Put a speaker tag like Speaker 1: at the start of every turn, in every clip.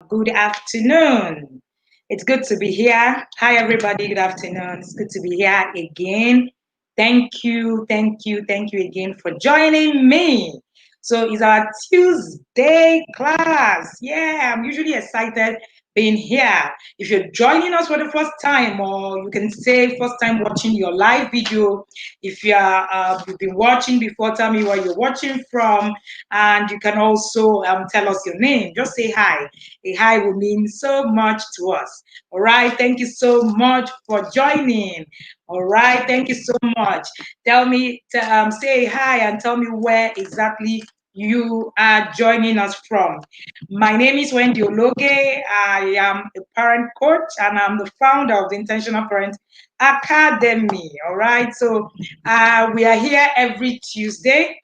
Speaker 1: Good afternoon. It's good to be here. Hi, everybody. Good afternoon. It's good to be here again. Thank you again for joining me. So it's our Tuesday class. Yeah, I'm usually excited being here. If you're joining us for the first time, or you can say first time watching your live video, if you've been watching before, tell me where you're watching from, and you can also tell us your name. Just say hi. A hi will mean so much to us. All right. Thank you so much for joining. All right. Thank you so much. Tell me, say hi and tell me where exactly you are joining us from. My name is Wendy Ologe. I am a parent coach and I'm the founder of the Intentional Parent Academy. All right. So we are here every Tuesday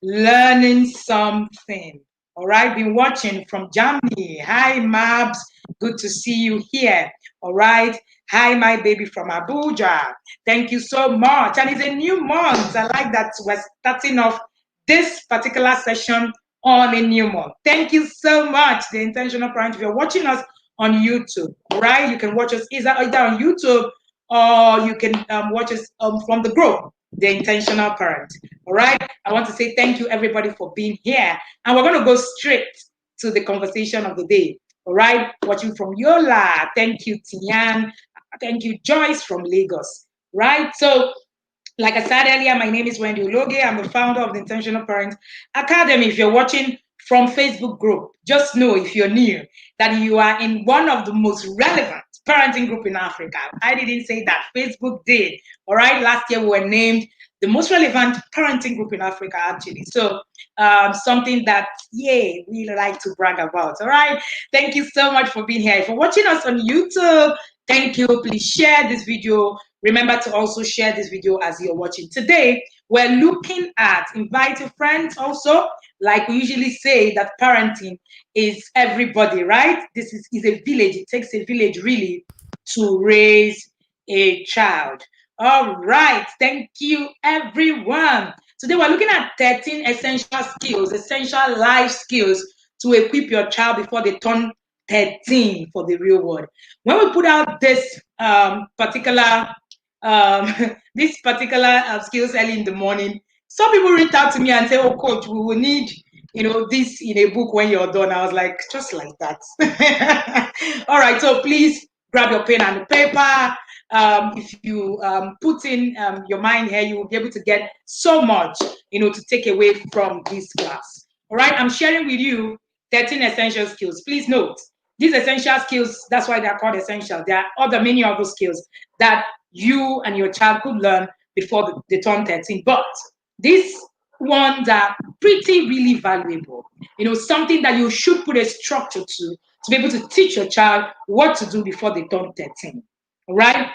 Speaker 1: learning something. All right, been watching from Germany. Hi, Mabs. Good to see you here. All right. Hi, my baby from Abuja. Thank you so much. And it's a new month. I like that we're starting off this particular session on a new month. Thank you so much, the Intentional Parent. If you're watching us on YouTube, all right, you can watch us either on YouTube or you can watch us from the group, the Intentional Parent. All right. I want to say thank you, everybody, for being here. And we're going to go straight to the conversation of the day. All right. Watching from Yola. Thank you, Tian. Thank you, Joyce from Lagos. Right. So, like I said earlier, my name is Wendy Ologe. I'm the founder of the Intentional Parent Academy. If you're watching from Facebook group, just know if you're new that you are in one of the most relevant parenting group in Africa. I didn't say that. Facebook did. All right. Last year we were named the most relevant parenting group in Africa, actually. So something that, yay, we like to brag about. All right. Thank you so much for being here. If you're watching us on YouTube, thank you. Please share this video. Remember to also share this video as you're watching. Today, we're looking at invite your friends also. Like we usually say that parenting is everybody, right? This is a village. It takes a village really to raise a child. All right. Thank you, everyone. Today, we're looking at 13 essential skills, essential life skills to equip your child before they turn 13 for the real world. When we put out this particular this particular skills early in the morning, some people reach out to me and say, "Oh, coach, we will need this in a book when you're done." I was like, just like that. All right, so please grab your pen and paper. If you put in your mind here, you will be able to get so much, to take away from this class. All right, I'm sharing with you 13 essential skills. Please note, these essential skills, that's why they're called essential. There are many other skills that you and your child could learn before they turn 13. But these ones are pretty really valuable. Something that you should put a structure to be able to teach your child what to do before they turn 13. All right?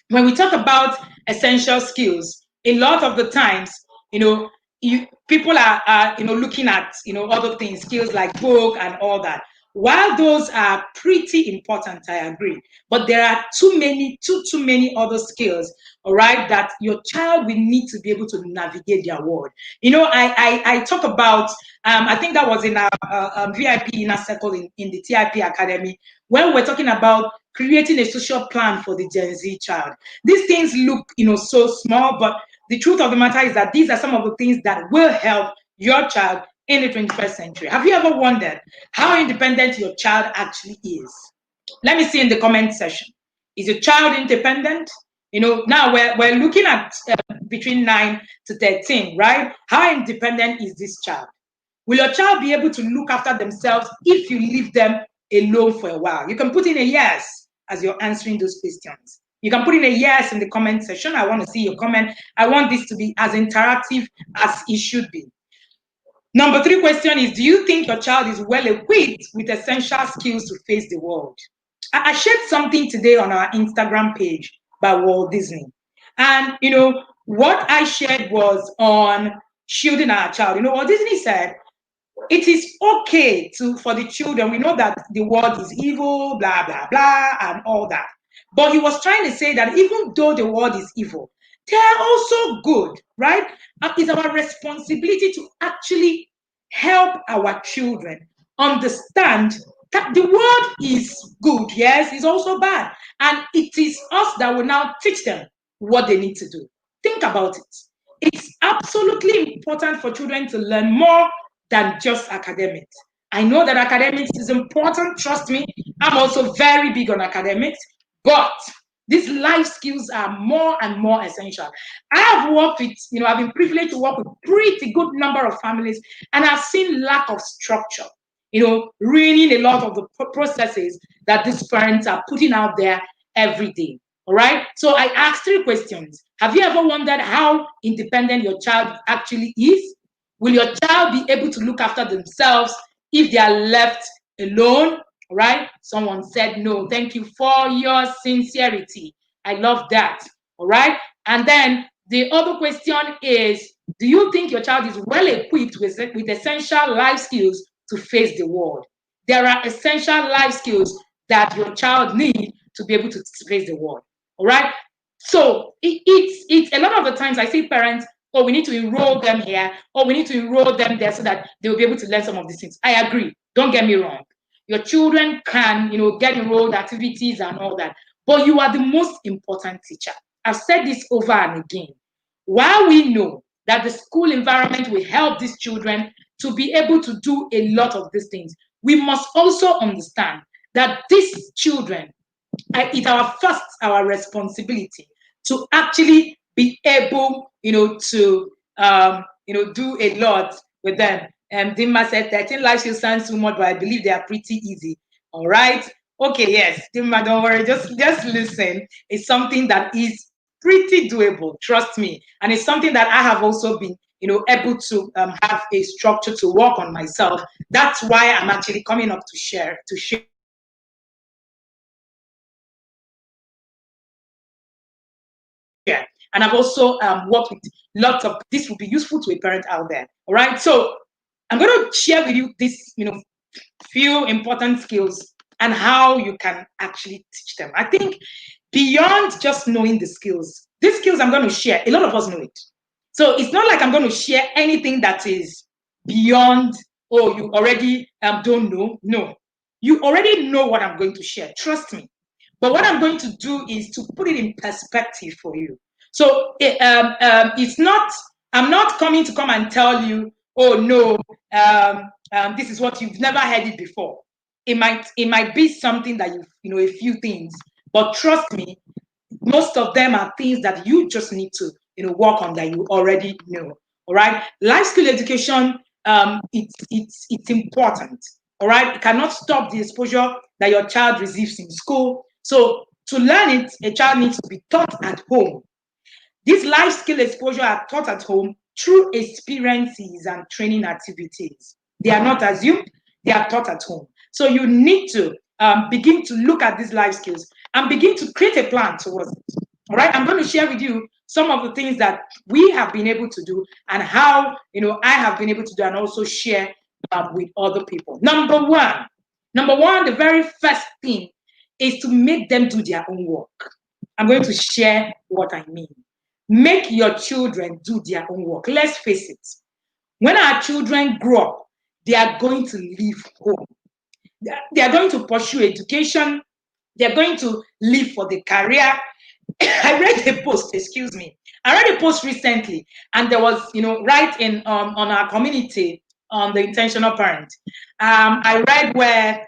Speaker 1: When we talk about essential skills, a lot of the times, people are looking at other things, skills like book and all that. While those are pretty important, I agree, but there are too many other skills, all right, that your child will need to be able to navigate their world. I talk about, I think that was in our VIP inner circle in the TIP Academy, when we're talking about creating a social plan for the Gen Z child. These things look, so small, but the truth of the matter is that these are some of the things that will help your child in the 21st century. Have you ever wondered how independent your child actually is? Let me see in the comment section. Is your child independent? Now we're looking at between 9 to 13, right? How independent is this child? Will your child be able to look after themselves if you leave them alone for a while? You can put in a yes as you're answering those questions. You can put in a yes in the comment section. I want to see your comment. I want this to be as interactive as it should be. Number 3 question is, do you think your child is well equipped with essential skills to face the world? I shared something today on our Instagram page by Walt Disney. And, what I shared was on shielding our child. Walt Disney said, it is okay for the children. We know that the world is evil, blah, blah, blah, and all that. But he was trying to say that even though the world is evil, they are also good, right? And it's our responsibility to actually help our children understand The world is good, yes, it's also bad. And it is us that will now teach them what they need to do. Think about it. It's absolutely important for children to learn more than just academics. I know that academics is important, trust me. I'm also very big on academics, but these life skills are more and more essential. I have worked with, I've been privileged to work with pretty good number of families, and I've seen lack of structure, ruining a lot of the processes that these parents are putting out there every day. All right. So I asked 3 questions. Have you ever wondered how independent your child actually is? Will your child be able to look after themselves if they are left alone? All right. Someone said no. Thank you for your sincerity. I love that. All right. And then the other question is, do you think your child is well equipped with essential life skills to face the world? There are essential life skills that your child needs to be able to face the world. All right. So it's a lot of the times I see parents, oh, we need to enroll them here, or we need to enroll them there so that they will be able to learn some of these things. I agree. Don't get me wrong. Your children can, get enrolled activities and all that, but you are the most important teacher. I've said this over and again. While we know that the school environment will help these children to be able to do a lot of these things, we must also understand that these children, it's our responsibility to actually be able, to do a lot with them. Dimma said 13 life skills sounds too much, but I believe they are pretty easy. All right. Okay, yes, Dimma, don't worry, just listen. It's something that is pretty doable, trust me. And it's something that I have also been, able to have a structure to work on myself. That's why I'm actually coming up to share and I've also worked with lots of this will be useful to a parent out there. All right. So I'm going to share with you this, few important skills and how you can actually teach them. I think beyond just knowing the skills, these skills I'm going to share, a lot of us know it. So it's not like I'm going to share anything that is beyond, oh, you already don't know. No, you already know what I'm going to share. Trust me. But what I'm going to do is to put it in perspective for you. So it's not, I'm not coming to come and tell you, oh no, this is what you've never heard it before. It might be something that a few things, but trust me, most of them are things that you just need to work on that you already know. All right, life skill education, it's important. All right, it cannot stop the exposure that your child receives in school. So to learn it, a child needs to be taught at home. These life skill exposure are taught at home through experiences and training activities. They are not assumed, they are taught at home. So you need to begin to look at these life skills and begin to create a plan towards it. All right, I'm going to share with you some of the things that we have been able to do and how I have been able to do and also share with other people. Number one, the very first thing is to make them do their own work. I'm going to share what I mean. Make your children do their own work. Let's face it. When our children grow up, they are going to leave home. They are going to pursue education. They are going to live for the career. I read a post, excuse me. I read a post recently, and there was, right in on our community on the intentional parent. I read where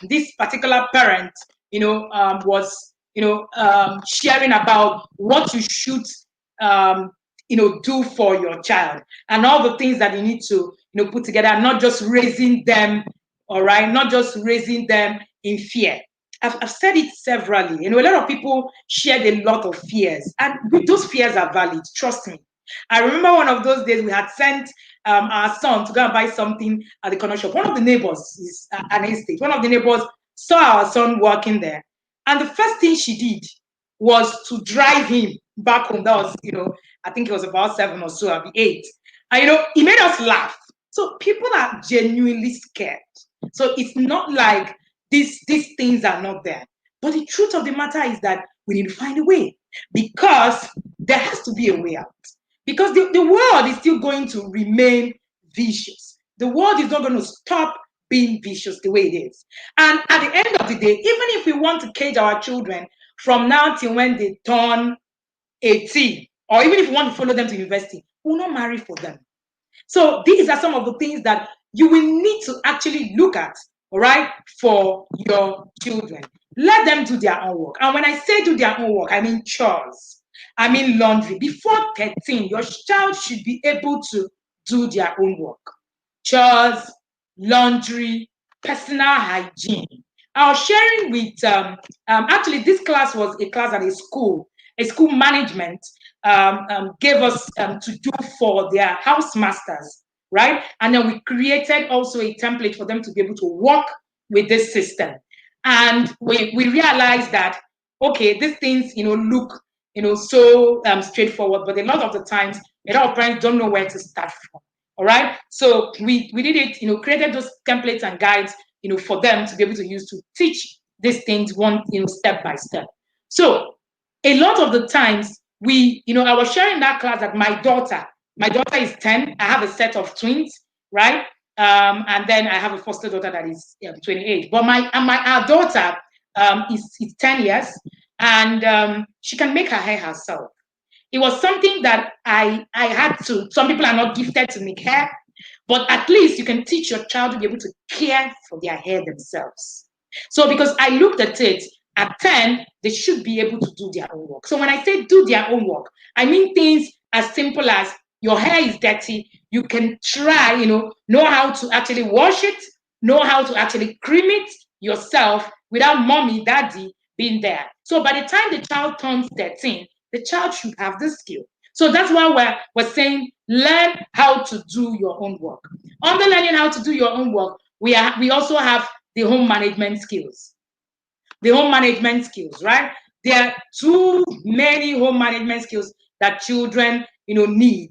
Speaker 1: this particular parent, was, sharing about what you should, do for your child and all the things that you need to, put together, not just raising them, all right, not just raising them in fear. I've said it severally. A lot of people shared a lot of fears, and those fears are valid. Trust me. I remember one of those days we had sent our son to go and buy something at the corner shop. One of the neighbors is an estate. One of the neighbors saw our son working there, and the first thing she did was to drive him back home. That was, I think it was about 7 or so, I'll be 8. And it made us laugh. So people are genuinely scared. So it's not like these things are not there. But the truth of the matter is that we need to find a way because there has to be a way out. Because the world is still going to remain vicious. The world is not going to stop being vicious the way it is. And at the end of the day, even if we want to cage our children from now till when they turn 18, or even if we want to follow them to university, we'll not marry for them. So these are some of the things that you will need to actually look at, all right, for your children. Let them do their own work. And when I say do their own work, I mean chores. I mean laundry. Before 13, your child should be able to do their own work. Chores, laundry, personal hygiene. I was sharing with, actually, this class was a class at a school management gave us to do for their house masters, right? And then we created also a template for them to be able to work with this system. And we realized that, okay, these things, look, so straightforward, but a lot of the times, a lot of parents don't know where to start from. All right. So we did it, created those templates and guides, for them to be able to use to teach these things one, step by step. So a lot of the times I was sharing that class that my daughter is 10. I have a set of twins, right? And then I have a foster daughter that is 28. But our daughter is 10 years, and she can make her hair herself. It was something that I had to. Some people are not gifted to make hair, but at least you can teach your child to be able to care for their hair themselves. So because I looked at it, at 10, they should be able to do their own work. So when I say do their own work, I mean things as simple as your hair is dirty, you can try, know how to actually wash it, know how to actually cream it yourself without mommy, daddy being there. So by the time the child turns 13, the child should have this skill. So that's why we're saying learn how to do your own work. Under learning how to do your own work, we also have the home management skills. The home management skills, right? There are too many home management skills that children, need.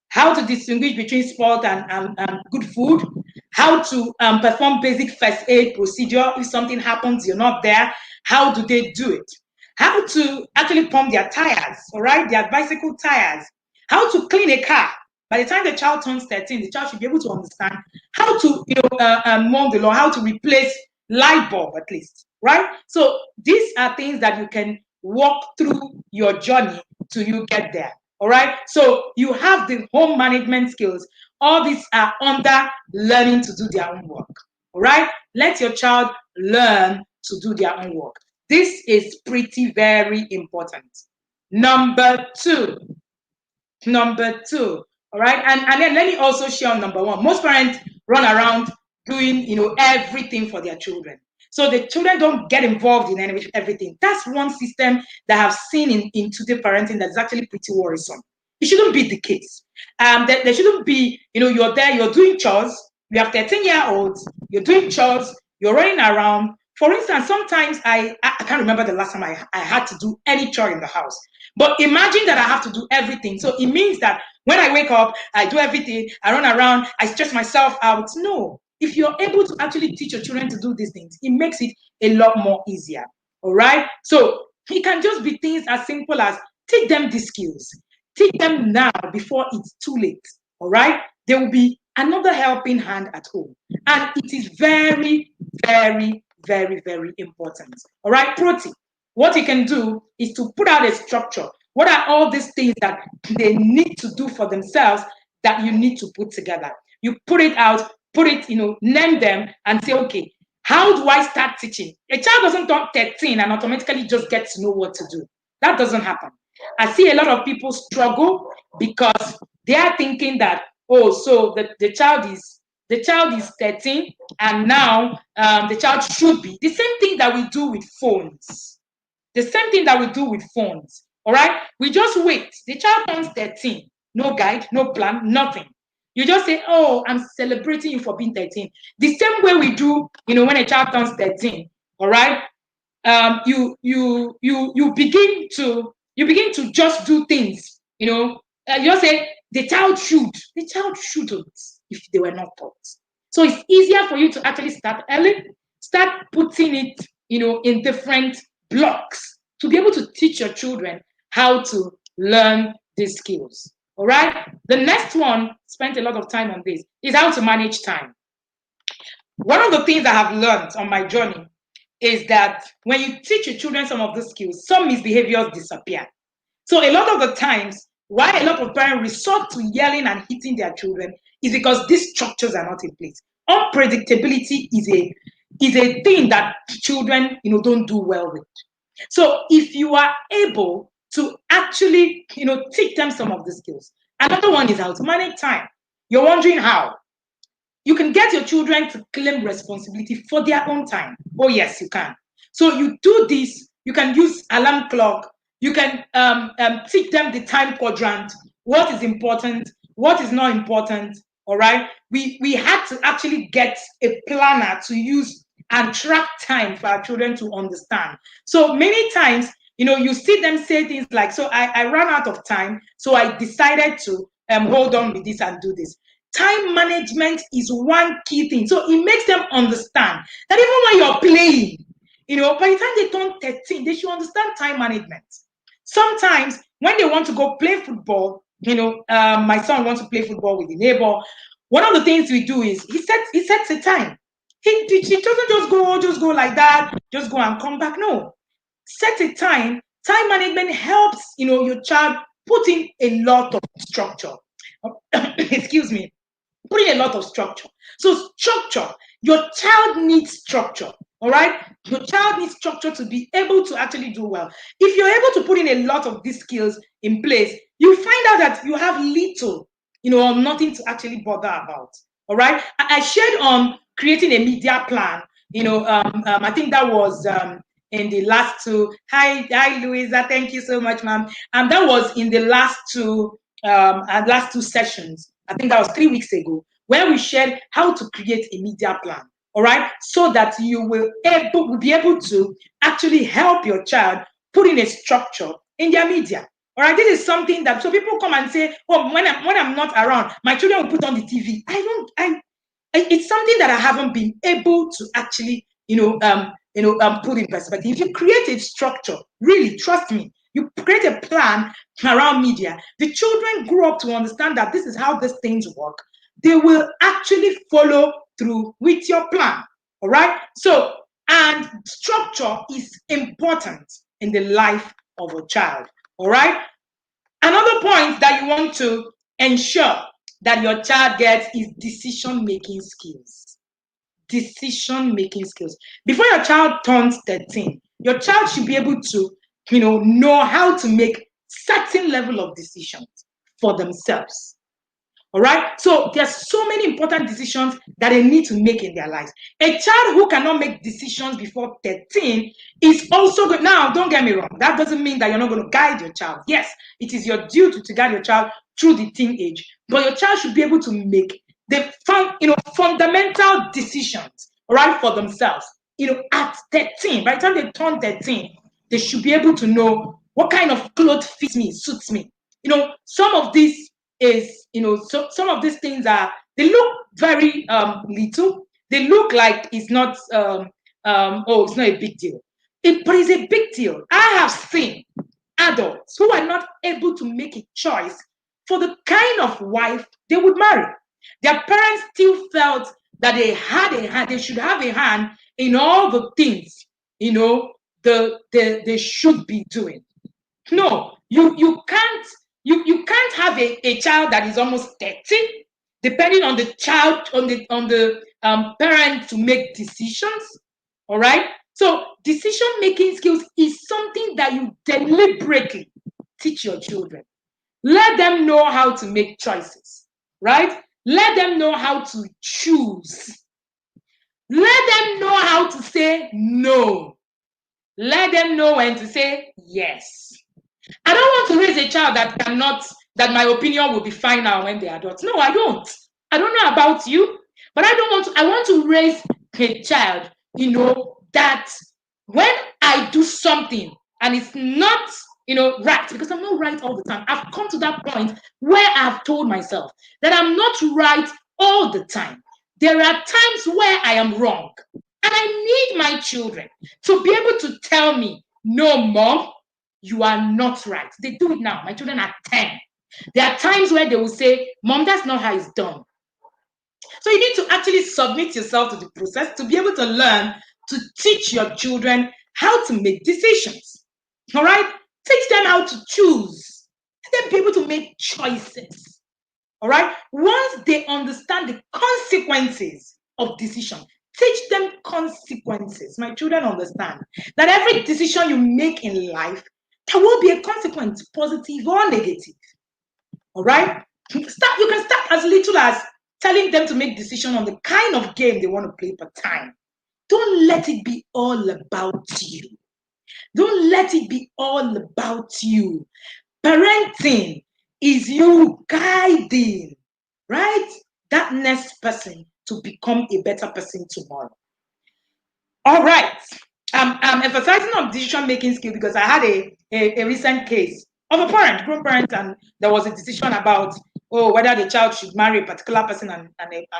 Speaker 1: How to distinguish between sport and good food, how to perform basic first aid procedure if something happens, you're not there. How do they do it? How to actually pump their tires, all right, their bicycle tires. How to clean a car. By the time the child turns 13, the child should be able to understand how to, mow the lawn, how to replace light bulb at least, right? So these are things that you can walk through your journey till you get there. All right. So you have the home management skills. All these are under learning to do their own work. All right. Let your child learn to do their own work. This is pretty very important. Number two. All right. And then let me also share on number one. Most parents run around doing, everything for their children. So the children don't get involved in everything. That's one system that I've seen in today parenting that's actually pretty worrisome. It shouldn't be the case. There shouldn't be, you're there, you're doing chores, you have 13-year-olds, you're doing chores, you're running around. For instance, sometimes I can't remember the last time I had to do any chore in the house. But imagine that I have to do everything. So it means that when I wake up, I do everything, I run around, I stress myself out. No. If you're able to actually teach your children to do these things, it makes it a lot more easier. All right. So it can just be things as simple as teach them these skills. Teach them now before it's too late. All right. There will be another helping hand at home. And it is very, very, very, very important. All right. Pro tip. What you can do is to put out a structure. What are all these things that they need to do for themselves that you need to put together? You put it out, name them and say, okay, how do I start teaching? A child doesn't turn 13 and automatically just get to know what to do. That doesn't happen. I see a lot of people struggle because they are thinking that, oh, so the child is 13 and now the child should be. The same thing that we do with phones. The same thing that we do with phones. All right? We just wait. The child turns 13. No guide, no plan, nothing. You just say, oh, I'm celebrating you for being 13. The same way we do, when a child turns 13. All right? You begin to just do things. You just say the child should. The child shouldn't if they were not taught. So it's easier for you to actually start early, start putting it, in different blocks to be able to teach your children how to learn these skills. All right. The next one, spent a lot of time on this, is how to manage time. One of the things I have learned on my journey is that when you teach your children some of the skills, some misbehaviors disappear. So a lot of the times, why a lot of parents resort to yelling and hitting their children is because these structures are not in place. Unpredictability is a thing that children don't do well with. So if you are able to actually teach them some of the skills, another one is how to manage time. You're wondering how. You can get your children to claim responsibility for their own time. Oh, yes, you can. So you do this, you can use alarm clock, you can teach them the time quadrant, what is important, what is not important. All right. We had to actually get a planner to use and track time for our children to understand. So many times, you see them say things like, so I ran out of time, so I decided to hold on with this and do this. Time management is one key thing. So it makes them understand that even when you're playing, by the time they turn 13, they should understand time management. Sometimes when they want to go play football, my son wants to play football with the neighbor. One of the things we do is he sets a time. He doesn't just go like that, just go and come back. No, set a time. Time management helps your child put in a lot of structure. Excuse me, putting a lot of structure. So structure, your child needs structure. All right, your child needs structure to be able to actually do well. If you're able to put in a lot of these skills in place, you find out that you have little, or nothing to actually bother about. All right, I shared on creating a media plan. I think that was in the last two. Hi, Louisa. Thank you so much, ma'am. And that was in the last two sessions. I think that was 3 weeks ago, where we shared how to create a media plan. All right, so that you will be able to actually help your child put in a structure in their media. All right, this is something that so people come and say, "Oh, when I'm not around, my children will put on the TV." It's something that I haven't been able to actually, put in perspective. If you create a structure, really, trust me, you create a plan around media, the children grow up to understand that this is how these things work. They will actually follow through with your plan. All right. So, and structure is important in the life of a child. All right. Another point that you want to ensure that your child gets is decision making skills. Decision making skills. Before your child turns 13, your child should be able to, know how to make certain level of decisions for themselves. All right. So there's so many important decisions that they need to make in their lives. A child who cannot make decisions before 13 is also good. Now, don't get me wrong. That doesn't mean that you're not going to guide your child. Yes, it is your duty to guide your child through the teenage, but your child should be able to make the fundamental decisions, all right, for themselves. At 13, by the time they turn 13, they should be able to know what kind of clothes fits me, suits me. Some of these is so some of these things they look very little, they look like it's not it's not a big deal, but it's a big deal. I have seen adults who are not able to make a choice for the kind of wife they would marry. Their parents still felt that they should have a hand in all the things they should be doing. No, you can't have a child that is almost 30, depending on the child, on the parent to make decisions. All right. So decision making skills is something that you deliberately teach your children. Let them know how to make choices, right? Let them know how to choose. Let them know how to say no. Let them know when to say yes. I don't want to raise a child that my opinion will be final when they're adults. No, I don't. I don't know about you, but I want to raise a child, that when I do something and it's not, right, because I'm not right all the time. I've come to that point where I've told myself that I'm not right all the time. There are times where I am wrong. And I need my children to be able to tell me, no, mom, you are not right. They do it now. My children are 10. There are times where they will say, Mom, that's not how it's done. So you need to actually submit yourself to the process to be able to learn to teach your children how to make decisions. All right? Teach them how to choose. Let them be able to make choices. All right? Once they understand the consequences of decision, teach them consequences. My children understand that every decision you make in life, there will be a consequence, positive or negative. All right? You can start as little as telling them to make decision on the kind of game they want to play per time. Don't let it be all about you. Don't let it be all about you. Parenting is you guiding, right? That next person to become a better person tomorrow. All right. I'm emphasizing on decision making skill because I had a recent case of a parent, grown parent, and there was a decision about whether the child should marry a particular person and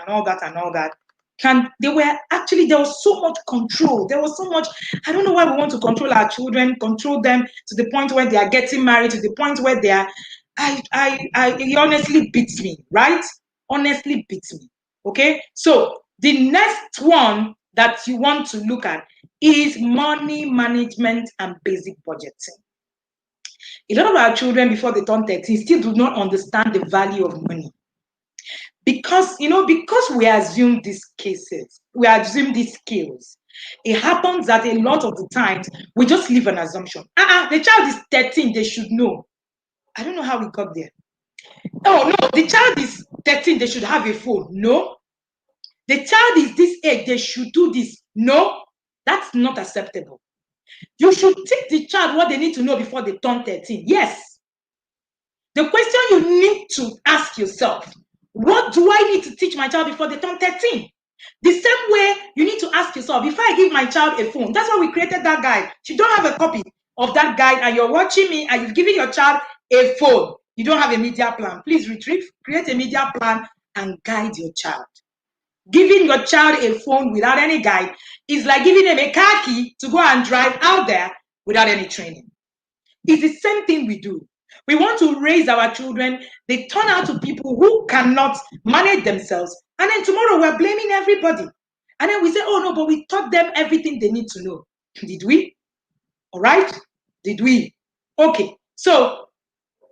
Speaker 1: all that and all that. And there was so much control. There was so much. I don't know why we want to control our children, control them to the point where they are getting married, to the point where they are. It honestly beats me, right? Honestly beats me. Okay, so the next one that you want to look at is money management and basic budgeting. A lot of our children before they turn 13 still do not understand the value of money. Because we assume these cases, we assume these skills. It happens that a lot of the times we just leave an assumption. The child is 13, they should know. I don't know how we got there. Oh no, the child is 13, they should have a phone. No. The child is this age, they should do this. No, that's not acceptable. You should teach the child what they need to know before they turn 13. Yes. The question you need to ask yourself, what do I need to teach my child before they turn 13? The same way you need to ask yourself, before I give my child a phone, that's why we created that guide. If you don't have a copy of that guide and you're watching me and you've given your child a phone, you don't have a media plan, please retrieve, create a media plan and guide your child. Giving your child a phone without any guide is like giving them a car key to go and drive out there without any training. It's the same thing we do. We want to raise our children. They turn out to people who cannot manage themselves. And then tomorrow we're blaming everybody. And then we say, oh no, but we taught them everything they need to know. Did we? All right? Did we? Okay. So,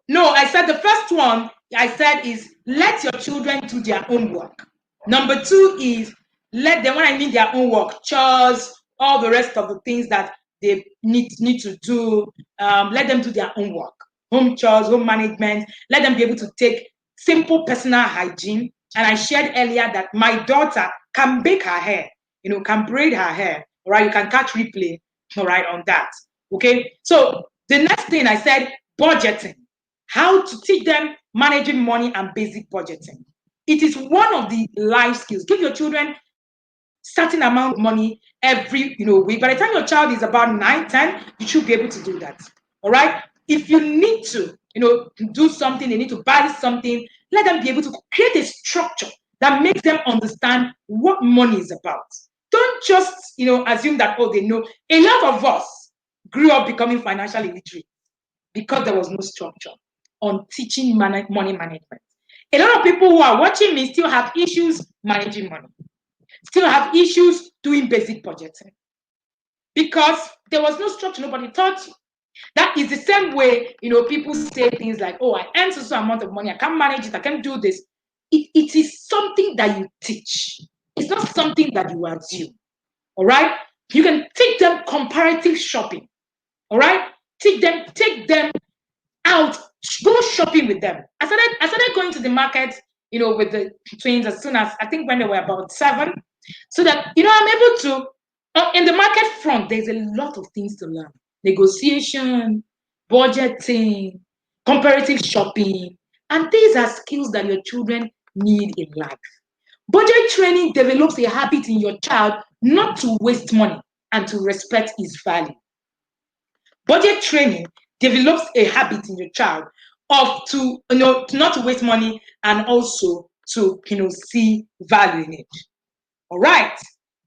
Speaker 1: no, I said the first one I said is let your children do their own work. Number two is let them, when I mean their own work, chores, all the rest of the things that they need to do, let them do their own work. Home chores, home management, let them be able to take simple personal hygiene. And I shared earlier that my daughter can bake her hair, can braid her hair, all right? You can catch replay, all right, on that, okay? So the next thing I said, budgeting. How to teach them managing money and basic budgeting. It is one of the life skills. Give your children certain amount of money every week. By the time your child is about 9, 10, you should be able to do that. All right. If you need to, do something, they need to buy something, let them be able to create a structure that makes them understand what money is about. Don't just, assume that, they know. A lot of us grew up becoming financially literate because there was no structure on teaching money management. A lot of people who are watching me still have issues managing money, still have issues doing basic budgeting because there was no structure, nobody taught you. That is the same way, people say things like, oh, I earn so amount of money, I can't manage it, I can't do this. It is something that you teach. It's not something that you assume. All right? You can teach them comparative shopping. All right? Take them out, go shopping with them. I started going to the market, with the twins as soon as I think when they were about 7, so that I'm able to. In the market front, there's a lot of things to learn: negotiation, budgeting, comparative shopping, and these are skills that your children need in life. Budget training develops a habit in your child not to waste money and to respect its value. Budget training develops a habit in your child of to not to waste money and also to see value in it. All right.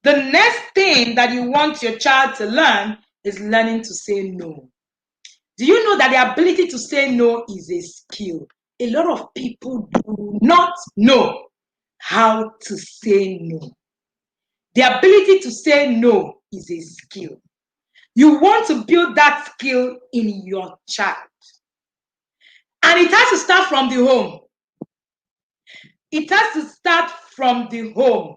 Speaker 1: The next thing that you want your child to learn is learning to say no. Do you know that the ability to say no is a skill? A lot of people do not know. how to say no. The ability to say no is a skill. You want to build that skill in your child. And it has to start from the home. It has to start from the home.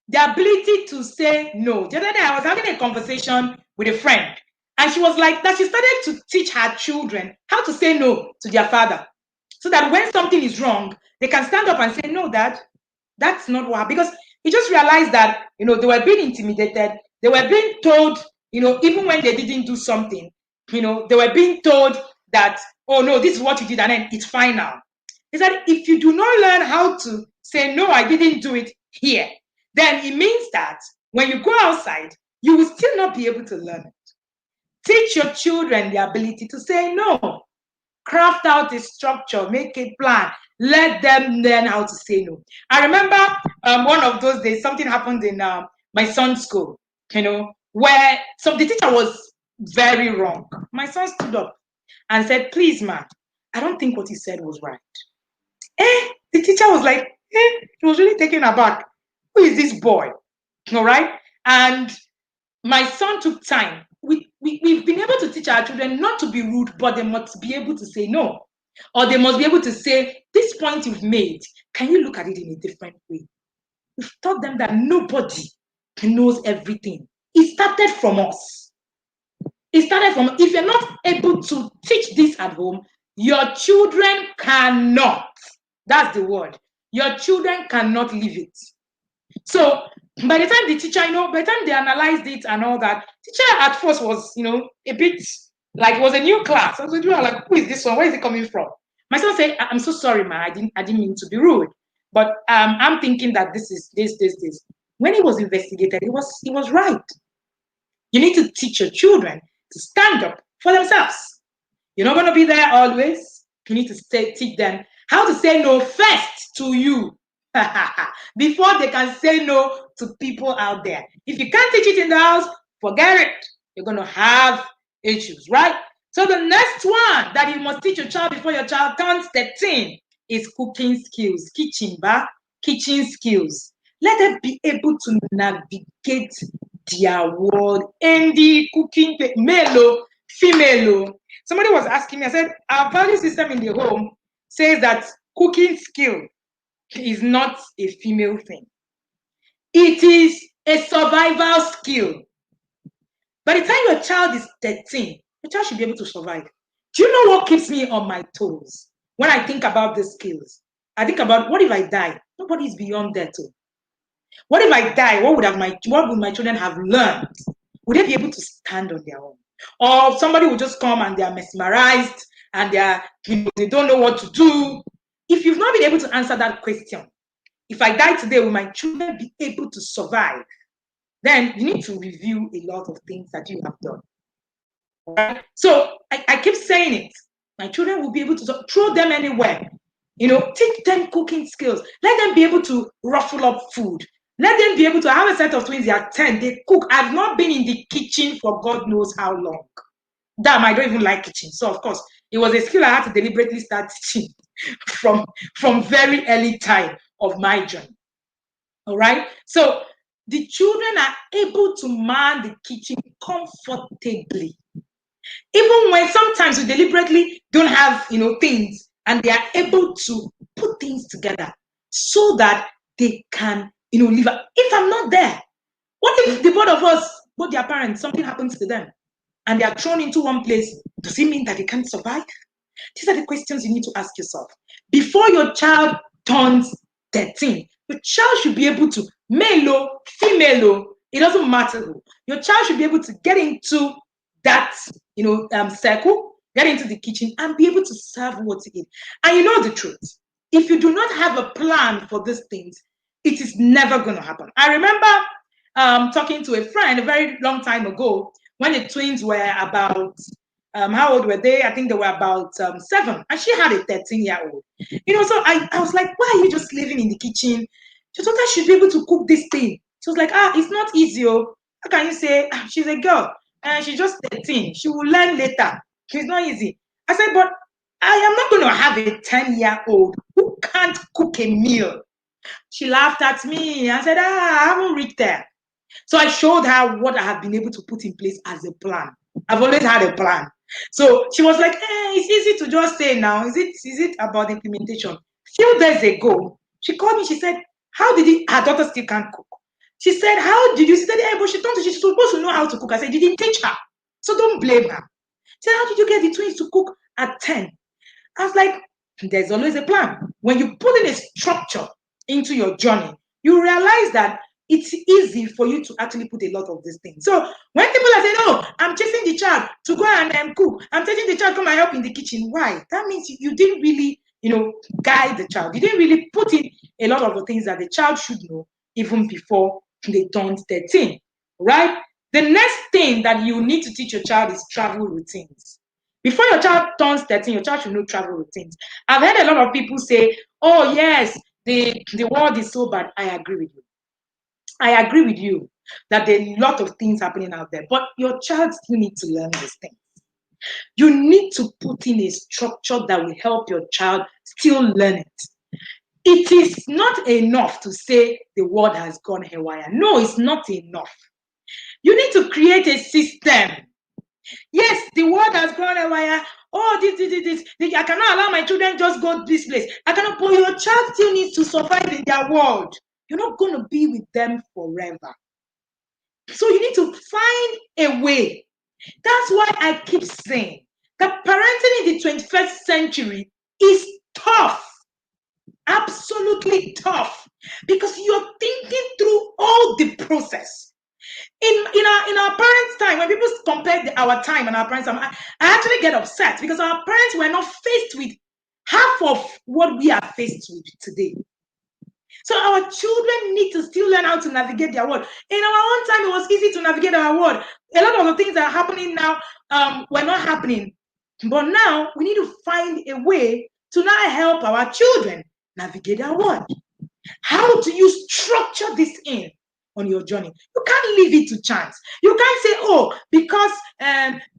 Speaker 1: The ability to say no. The other day, I was having a conversation with a friend, and she was like that she started to teach her children how to say no to their father, so that when something is wrong, they can stand up and say, no, Dad, that's not what. Because he just realized that, they were being intimidated. They were being told, even when they didn't do something, they were being told that, oh, no, this is what you did, and then it's fine now. He said, if you do not learn how to say, no, I didn't do it here, then it means that when you go outside, you will still not be able to learn it. Teach your children the ability to say no. Craft out a structure, make a plan. Let them learn how to say no. I remember one of those days, something happened in my son's school, where the teacher was very wrong. My son stood up and said, please, ma, I don't think what he said was right. The teacher was like, he was really taken aback. Who is this boy? All right. And my son took time. We've been able to teach our children not to be rude, but they must be able to say no. Or they must be able to say, this point you've made, can you look at it in a different way? We've taught them that nobody knows everything. It started from us. It started from, if you're not able to teach this at home, your children cannot. That's the word. Your children cannot live it. So by the time the teacher, by the time they analyzed it and all that, teacher at first was, a bit like it was a new class. I was like, who is this one? Where is it coming from? My son said, I'm so sorry, ma. I didn't mean to be rude. But I'm thinking that this is this. When he was investigated, he was right. You need to teach your children to stand up for themselves. You're not going to be there always. You need to teach them how to say no first to you before they can say no to people out there. If you can't teach it in the house, forget it. You're going to have issues, right? So the next one that you must teach your child before your child turns 13 is cooking skills, kitchen skills. Let them be able to navigate their world in the cooking, male or female. Somebody was asking me, I said, our value system in the home says that cooking skill is not a female thing. It is a survival skill. By the time your child is 13, your child should be able to survive. Do you know what keeps me on my toes when I think about these skills? I think about, what if I die? Nobody is beyond that too. What if I die? What would my children have learned? Would they be able to stand on their own? Or somebody will just come and they are mesmerized and they don't know what to do. If you've not been able to answer that question, if I die today, will my children be able to survive? Then you need to review a lot of things that you have done. Right? So I keep saying it. My children will be able to throw them anywhere. Teach them cooking skills. Let them be able to ruffle up food. Let them be able to have a set of twins. They are 10. They cook. I've not been in the kitchen for God knows how long. Damn, I don't even like kitchen. So of course, it was a skill I had to deliberately start teaching from very early time of my journey. All right. So the children are able to man the kitchen comfortably. Even when sometimes we deliberately don't have, things, and they are able to put things together so that they can, live. If I'm not there, what if the both of us, both their parents, something happens to them and they are thrown into one place? Does it mean that they can't survive? These are the questions you need to ask yourself. Before your child turns 13, your child should be able to, male or female, it doesn't matter who. Your child should be able to get into that, circle, get into the kitchen and be able to serve what to eat. And you know the truth. If you do not have a plan for these things, it is never going to happen. I remember talking to a friend a very long time ago when the twins were about, how old were they? I think they were about 7, and she had a 13-year-old. So I was like, why are you just living in the kitchen? She thought I should be able to cook this thing. She was like, it's not easy. How can you say she's a girl and she's just 13? She will learn later. It's not easy. I said, but I am not going to have a 10-year-old who can't cook a meal. She laughed at me and said, I haven't reached there. So I showed her what I have been able to put in place as a plan. I've always had a plan. So she was like, it's easy to just say now. Is it about implementation? A few days ago, she called me. She said, how did her daughter still can't cook? She said, how did you? She said, but she told me she's supposed to know how to cook. I said, you didn't teach her. So don't blame her. She said, how did you get the twins to cook at 10? I was like, there's always a plan. When you put in a structure into your journey, you realize that it's easy for you to actually put a lot of these things. So when people are saying, oh, I'm chasing the child to go and cook, I'm taking the child to come and help in the kitchen. Why? That means you didn't really, guide the child. You didn't really put in a lot of the things that the child should know even before they turned 13, right? The next thing that you need to teach your child is travel routines. Before your child turns 13, your child should know travel routines. I've heard a lot of people say, oh, yes, the world is so bad. I agree with you. I agree with you that there are a lot of things happening out there, but your child still needs to learn these things. You need to put in a structure that will help your child still learn it. It is not enough to say the world has gone haywire. No, it's not enough. You need to create a system. Yes, the world has gone haywire. Oh, this. I cannot allow my children just go this place. I cannot, but your child still needs to survive in their world. You're not going to be with them forever. So you need to find a way. That's why I keep saying that parenting in the 21st century is tough. Absolutely tough. Because you're thinking through all the process. In our parents' time, when people compare our time and our parents' time, I actually get upset because our parents were not faced with half of what we are faced with today. So our children need to still learn how to navigate their world. In our own time, it was easy to navigate our world. A lot of the things that are happening now were not happening. But now we need to find a way to now help our children navigate our world. How do you structure this in on your journey? You can't leave it to chance. You can't say, oh, because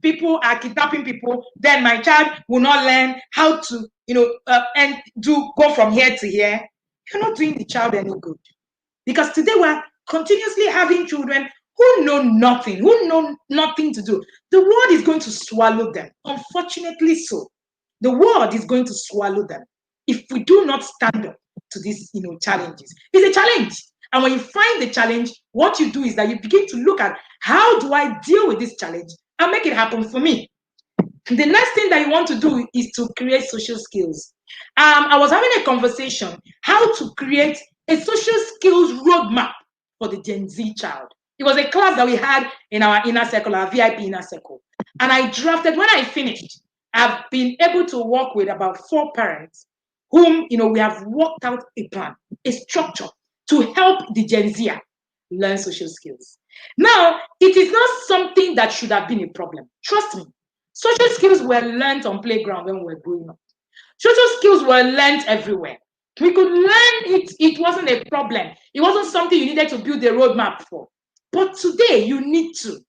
Speaker 1: people are kidnapping people, then my child will not learn how to, and go from here to here. You're not doing the child any good. Because today we're continuously having children who know nothing, who know nothing to do. The world is going to swallow them. Unfortunately so. The world is going to swallow them if we do not stand up to these challenges. It's a challenge. And when you find the challenge, what you do is that you begin to look at how do I deal with this challenge and make it happen for me. The next thing that you want to do is to create social skills. I was having a conversation how to create a social skills roadmap for the Gen Z child. It was a class that we had in our inner circle, our VIP inner circle. And I drafted, when I finished, I've been able to work with about 4 parents whom, we have worked out a plan, a structure to help the Gen Z learn social skills. Now, it is not something that should have been a problem. Trust me. Social skills were learned on playground when we were growing up. Social skills were learned everywhere. We could learn it. It wasn't a problem. It wasn't something you needed to build a roadmap for. But today, you need to.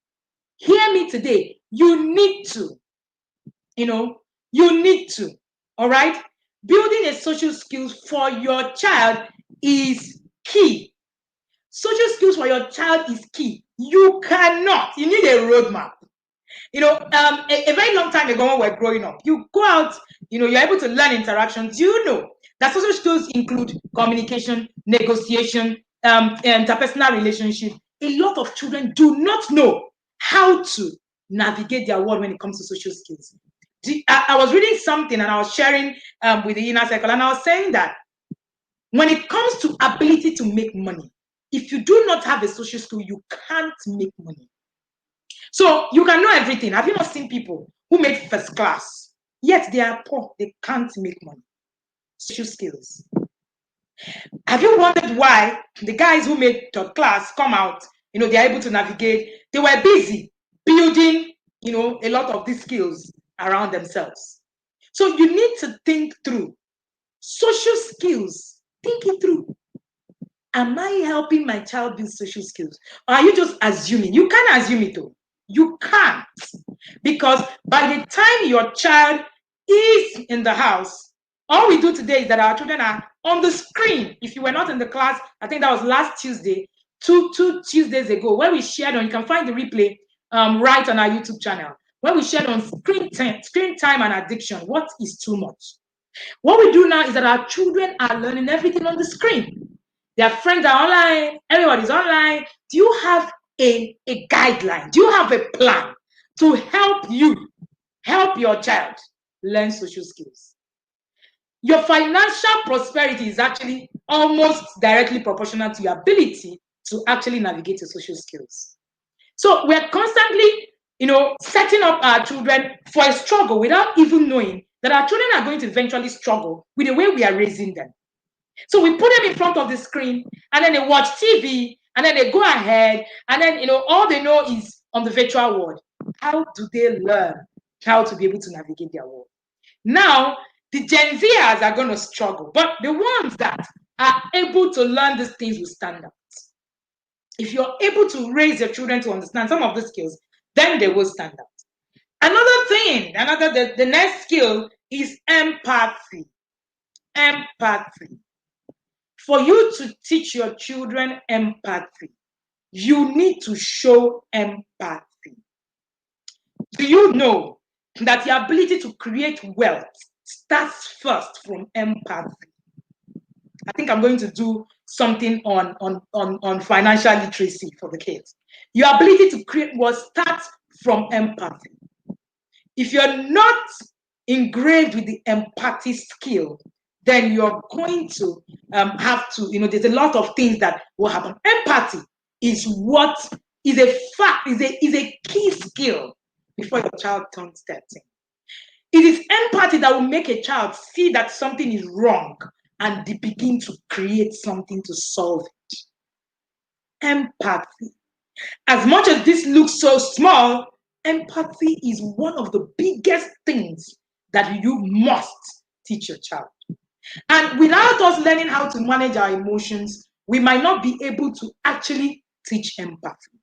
Speaker 1: Hear me today. You need to. You need to. All right? Building a social skills for your child is key. Social skills for your child is key. You need a roadmap. A very long time ago when we were growing up, you go out, you're able to learn interactions. You know that social skills include communication, negotiation, interpersonal relationship. A lot of children do not know how to navigate their world when it comes to social skills. I was reading something and I was sharing with the inner circle, and I was saying that when it comes to ability to make money, if you do not have a social skill, you can't make money. So you can know everything. Have you not seen people who made first class, yet they are poor, they can't make money? Social skills. Have you wondered why the guys who made third class come out, they're able to navigate? They were busy building, a lot of these skills around themselves. So you need to think through social skills. Think it through. Am I helping my child build social skills? Or are you just assuming? You can't assume it though. You can't. Because by the time your child is in the house. All we do today is that our children are on the screen. If you were not in the class, I think that was last Tuesday, two Tuesdays ago, where we shared on, you can find the replay right on our YouTube channel, where we shared on screen time and addiction. What is too much? What we do now is that our children are learning everything on the screen. Their friends are online, everybody's online. Do you have a guideline? Do you have a plan to help your child learn social skills? Your financial prosperity is actually almost directly proportional to your ability to actually navigate your social skills. So we're constantly, setting up our children for a struggle without even knowing that our children are going to eventually struggle with the way we are raising them. So we put them in front of the screen, and then they watch TV, and then they go ahead, and then all they know is on the virtual world. How do they learn how to be able to navigate their world? Now, the Gen Zers are going to struggle, but the ones that are able to learn these things will stand out. If you're able to raise your children to understand some of the skills, then they will stand out. Another thing, the next skill is empathy. Empathy. For you to teach your children empathy, you need to show empathy. Do you know that the ability to create wealth starts first from empathy? I think I'm going to do something on financial literacy for the kids. Your ability to create wealth starts from empathy. If you're not engraved with the empathy skill, then you're going to have to, there's a lot of things that will happen. Empathy is what is a fact, is a key skill before your child turns 13. It is empathy that will make a child see that something is wrong and they begin to create something to solve it. Empathy. As much as this looks so small, empathy is one of the biggest things that you must teach your child. And without us learning how to manage our emotions, we might not be able to actually teach empathy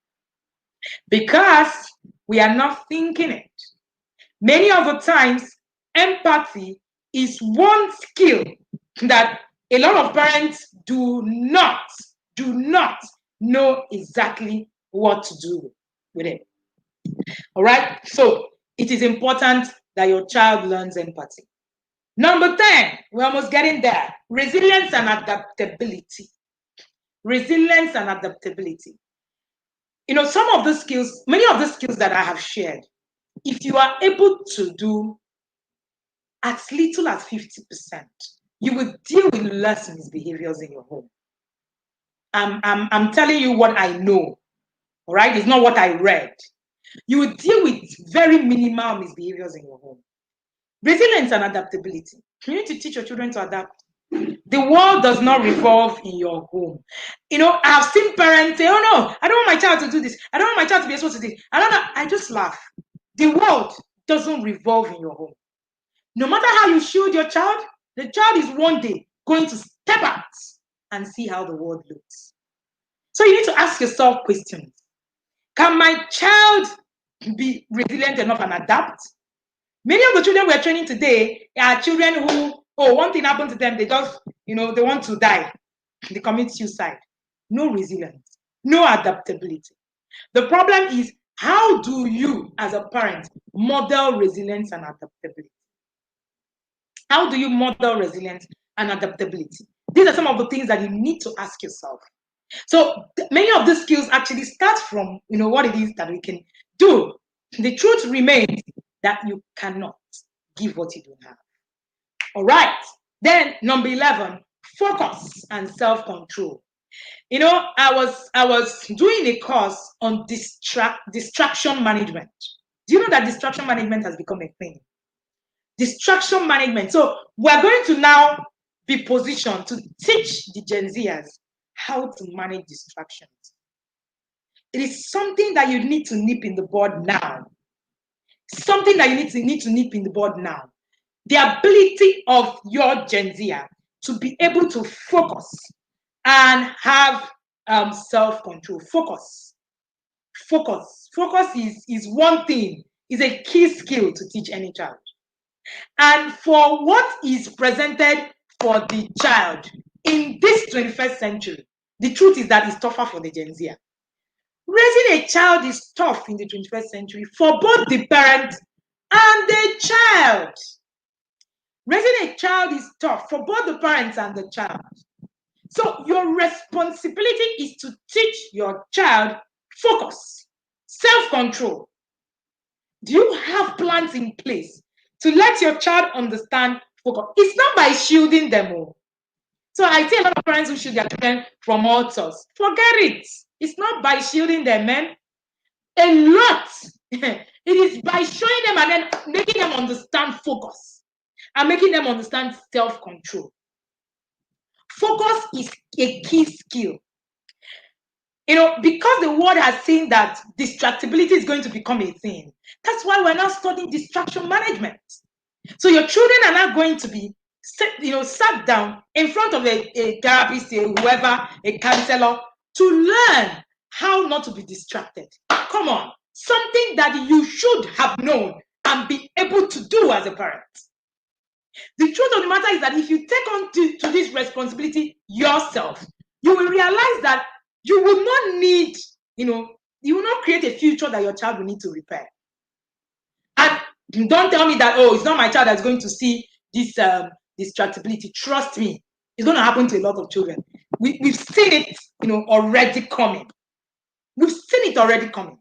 Speaker 1: because we are not thinking it. Many of the times, empathy is one skill that a lot of parents do not know exactly what to do with it. All right? So it is important that your child learns empathy. Number 10, we're almost getting there. Resilience and adaptability. Resilience and adaptability. Some of the skills, many of the skills that I have shared, if you are able to do as little as 50%, you will deal with less misbehaviors in your home. I'm telling you what I know, all right? It's not what I read. You will deal with very minimal misbehaviors in your home. Resilience and adaptability. You need to teach your children to adapt. The world does not revolve in your home. I've seen parents say, oh no, I don't want my child to do this. I don't want my child to be exposed to this. I don't know. I just laugh. The world doesn't revolve in your home. No matter how you shield your child, the child is one day going to step out and see how the world looks. So you need to ask yourself questions. Can my child be resilient enough and adapt? Many of the children we're training today are children who, one thing happened to them, they just, they want to die. They commit suicide. No resilience, no adaptability. The problem is, how do you, as a parent, model resilience and adaptability? How do you model resilience and adaptability? These are some of the things that you need to ask yourself. So many of these skills actually start from, what it is that we can do. The truth remains that you cannot give what you don't have. All right. Then number 11, focus and self-control. I was doing a course on distraction management. Do you know that distraction management has become a thing? Distraction management. So we're going to now be positioned to teach the Gen Zers how to manage distractions. It is something that you need to nip in the bud now. Something that you need to nip in the bud now. The ability of your Gen Zer to be able to focus and have self-control. Focus is one thing, is a key skill to teach any child. And for what is presented for the child in this 21st century, the truth is that it's tougher for the Gen Z. Raising a child is tough in the 21st century for both the parent and the child. Raising a child is tough for both the parents and the child. So your responsibility is to teach your child focus, self-control. Do you have plans in place to let your child understand focus? It's not by shielding them all. So I see a lot of parents who shield their children from altars. Forget it. It's not by shielding them, man. A lot. It is by showing them and then making them understand focus and making them understand self-control. Focus is a key skill. Because the world has seen that distractibility is going to become a thing, that's why we're now studying distraction management. So your children are not going to be sat down in front of a therapist, whoever, a counselor, to learn how not to be distracted. Come on, something that you should have known and be able to do as a parent. The truth of the matter is that if you take on to this responsibility yourself, you will realize that you will not need, you will not create a future that your child will need to repair. And don't tell me that, it's not my child that's going to see this distractibility. Trust me, it's going to happen to a lot of children. We've seen it, already coming. We've seen it already coming.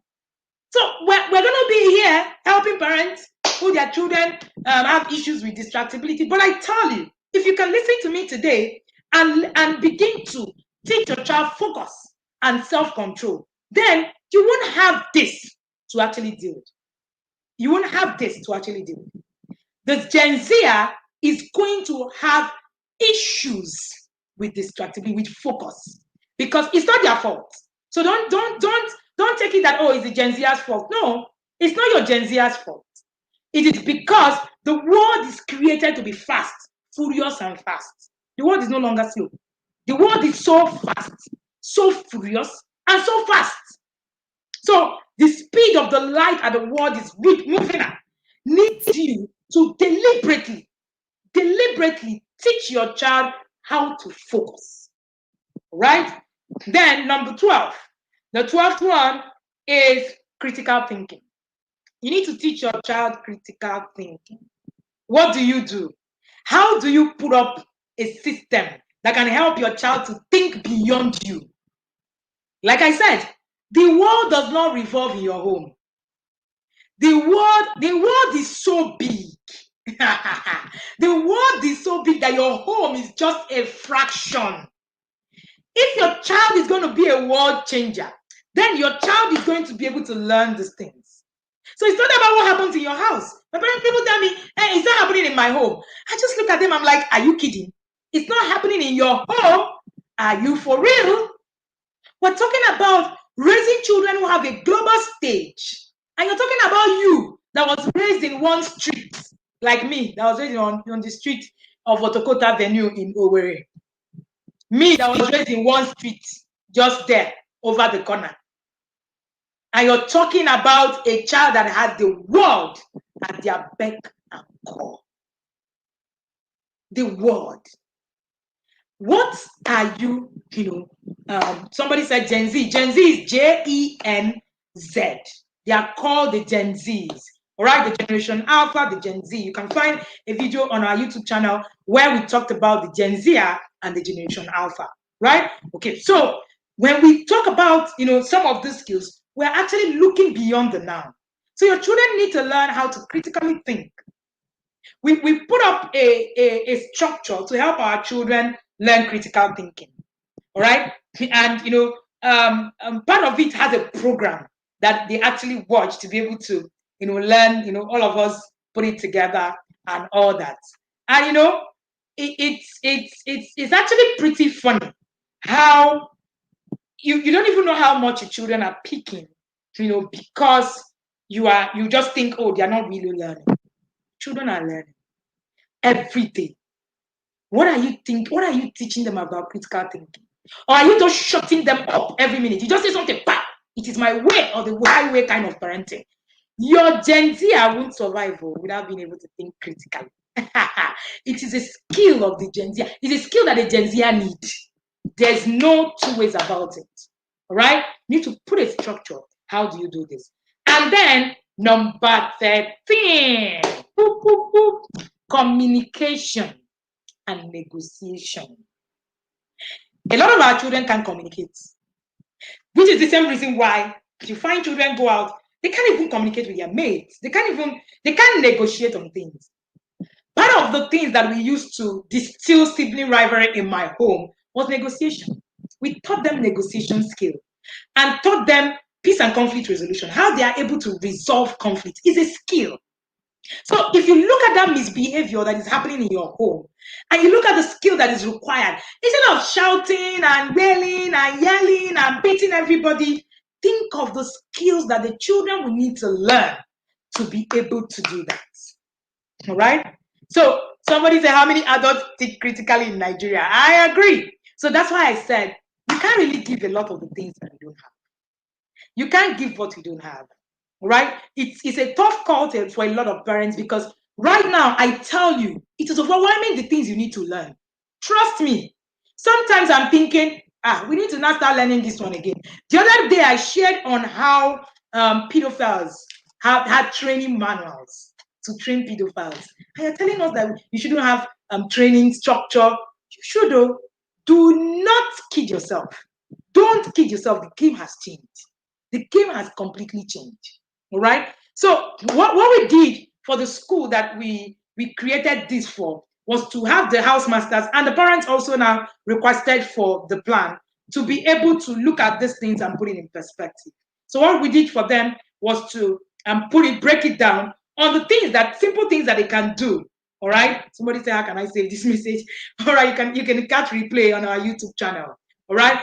Speaker 1: So we're going to be here helping parents who their children have issues with distractibility. But I tell you, if you can listen to me today and begin to teach your child focus and self-control, then you won't have this to actually deal with. You won't have this to actually deal with. The Gen Z is going to have issues with distractibility, with focus, because it's not their fault. So don't take it that, it's the Gen Z's fault. No, it's not your Gen Z's fault. It is because the world is created to be fast, furious, and fast. The world is no longer slow. The world is so fast, so furious, and so fast. So the speed of the light at the world is moving at. Needs you to deliberately teach your child how to focus. Right? Then number 12. The 12th one is critical thinking. You need to teach your child critical thinking. What do? How do you put up a system that can help your child to think beyond you? Like I said, the world does not revolve in your home. The world is so big. The world is so big that your home is just a fraction. If your child is going to be a world changer, then your child is going to be able to learn these things. So it's not about what happens in your house. My parents, people tell me, hey, it's not happening in my home. I just look at them, I'm like, are you kidding? It's not happening in your home. Are you for real? We're talking about raising children who have a global stage. And you're talking about you that was raised in one street, like me, that was raised on the street of Otokota Avenue in Owerri. Me that was raised in one street, just there, over the corner. And you're talking about a child that has the world at their beck and call. The world. What are you, somebody said Gen Z. Gen Z is Gen-Z. They are called the Gen Zs. All right, the Generation Alpha, the Gen Z. You can find a video on our YouTube channel where we talked about the Gen Z and the Generation Alpha, right? Okay, so when we talk about, some of these skills, we're actually looking beyond the now. So your children need to learn how to critically think. We put up a structure to help our children learn critical thinking, all right? And, part of it has a program that they actually watch to be able to, learn, all of us put it together and all that. And, it's actually pretty funny how you don't even know how much your children are picking, because you just think, they're not really learning. Children are learning every day. What are you teaching them about critical thinking? Or are you just shutting them up every minute? You just say something, bah, it is my way or the highway kind of parenting. Your Gen Z won't survive without being able to think critically. It is a skill of the Gen Z. It's a skill that the Gen Z need. There's no two ways about it. All right? You need to put a structure. How do you do this? And then number 13, boop, boop, boop, communication and negotiation. A lot of our children can communicate, which is the same reason why you find children go out, they can't even communicate with their mates. They can't negotiate on things. Part of the things that we used to distill sibling rivalry in my home was negotiation. We taught them negotiation skill and taught them peace and conflict resolution. How they are able to resolve conflict is a skill. So if you look at that misbehavior that is happening in your home, and you look at the skill that is required, instead of shouting and wailing and yelling and beating everybody, think of the skills that the children will need to learn to be able to do that. All right? So somebody said, how many adults think critically in Nigeria? I agree. So that's why I said, you can't really give a lot of the things that you don't have. You can't give what you don't have, right? It's a tough call for a lot of parents because right now, I tell you, it is overwhelming the things you need to learn. Trust me. Sometimes I'm thinking, we need to now start learning this one again. The other day, I shared on how pedophiles had training manuals to train pedophiles. And you're telling us that you shouldn't have training structure. You should, though. Do not kid yourself. Don't kid yourself. The game has changed. The game has completely changed. All right. So what we did for the school that we created this for was to have the house-masters, and the parents also now requested for the plan to be able to look at these things and put it in perspective. So what we did for them was to break it down on the things that simple things that they can do. All right. Somebody say, how can I save this message? All right, you can catch replay on our YouTube channel. All right.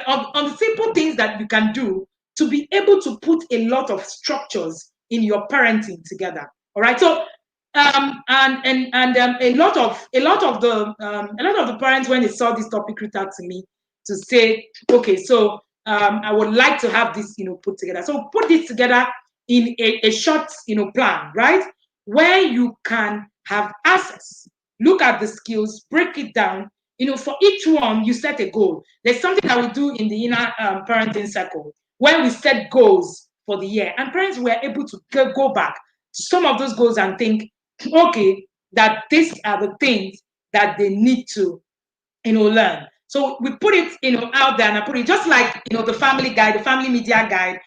Speaker 1: On the simple things that you can do to be able to put a lot of structures in your parenting together. All right. So a lot of the parents, when they saw this topic, reached out to me to say, okay, so I would like to have this, put together. So put this together in a short, plan, right? Where you can have access, look at the skills, break it down. For each one, you set a goal. There's something that we do in the inner parenting circle when we set goals for the year, and parents were able to go back to some of those goals and think, okay, that these are the things that they need to, learn. So we put it, out there, and I put it just like, the family guide, the family media guide,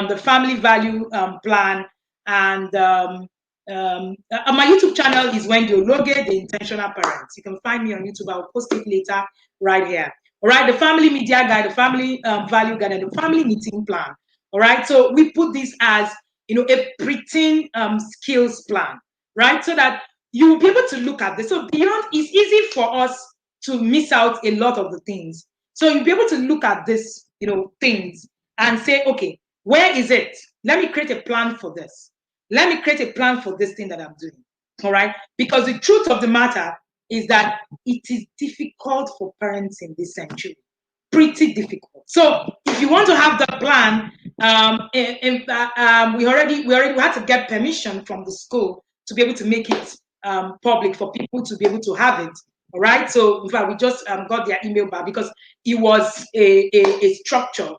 Speaker 1: the family value plan, and my YouTube channel is Wendy Ologe, the Intentional Parents. You can find me on YouTube. I'll post it later right here. All right, the family media guide, the family value guide, and the family meeting plan. All right, so we put this as, a preteen skills plan, right? So that you will be able to look at this. So beyond, it's easy for us to miss out a lot of the things. So you'll be able to look at this, things and say, okay, where is it? Let me create a plan for this. Let me create a plan for this thing that I'm doing. All right. Because the truth of the matter is that it is difficult for parents in this century. Pretty difficult. So if you want to have the plan, we already had to get permission from the school to be able to make it public for people to be able to have it. All right. So in fact, we just got their email back because it was a structure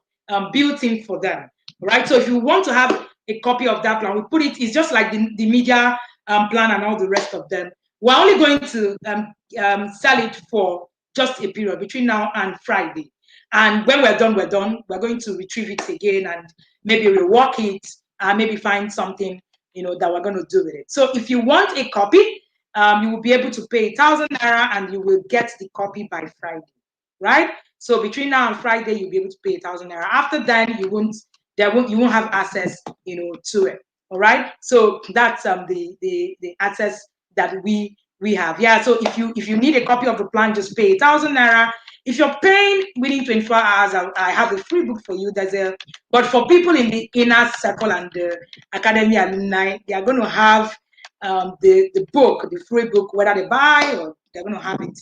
Speaker 1: built in for them. All right. So if you want to have a copy of that plan, we put it. It's just like the media plan and all the rest of them. We're only going to sell it for just a period between now and Friday. And when we're done, we're going to retrieve it again and maybe rework it and maybe find something, that we're going to do with it. So if you want a copy, you will be able to pay 1,000 naira and you will get the copy by Friday, right? So between now and Friday, you'll be able to pay 1,000 naira. After then, you won't have access, to it. All right. So that's the access that we have. Yeah. So if you need a copy of the plan, just pay 1,000 naira. If you're paying within 24 hours, I have a free book for you. But for people in the inner circle and the academy alumni, they are going to have the book, the free book, whether they buy or they're going to have it,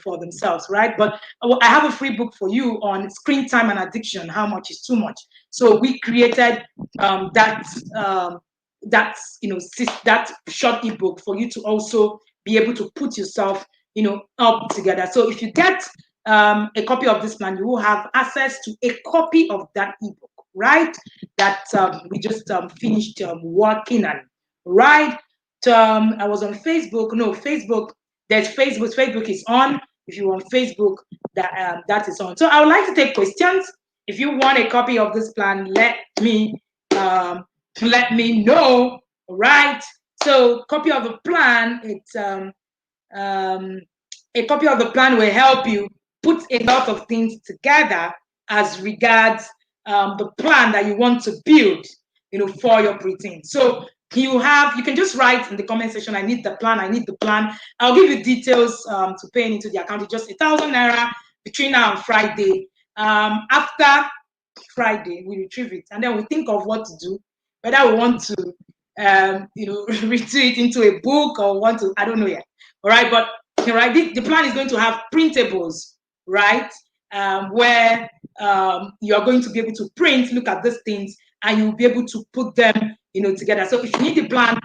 Speaker 1: for themselves, right? But I have a free book for you on screen time and addiction. How much is too much? So we created that that that short ebook for you to also be able to put yourself up together. So if you get a copy of this plan, you will have access to a copy of that ebook, right? That we just finished working on, right? I was on Facebook. No, Facebook. There's Facebook. Facebook is on. If you're on Facebook, that is on. So I would like to take questions. If you want a copy of this plan, um, let me know. Right. So copy of the plan. Um, a copy of the plan will help you put a lot of things together as regards the plan that you want to build, for your preteen. So you can just write in the comment section, I need the plan, I need the plan. I'll give you details to pay into the account. It's just 1,000 naira between now and Friday. After Friday, we retrieve it and then we think of what to do. Whether we want to, retweet into a book or want to, I don't know yet. All right, but right, the plan is going to have printables, right? Where you are going to be able to print, look at these things, and you'll be able to put them, together. So if you need the plan,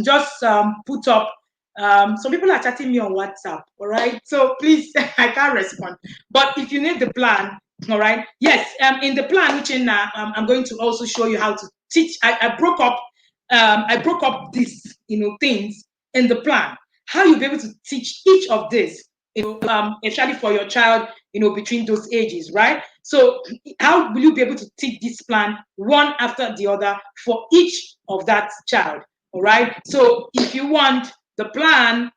Speaker 1: just put up. Some people are chatting me on WhatsApp, all right? So please, I can't respond. But if you need the plan, all right, yes, in the plan, which I'm going to also show you how to teach. I broke up these, things in the plan. How you'll be able to teach each of this, especially for your child, between those ages, right? So how will you be able to teach this plan one after the other for each of that child? All right. So if you want the plan,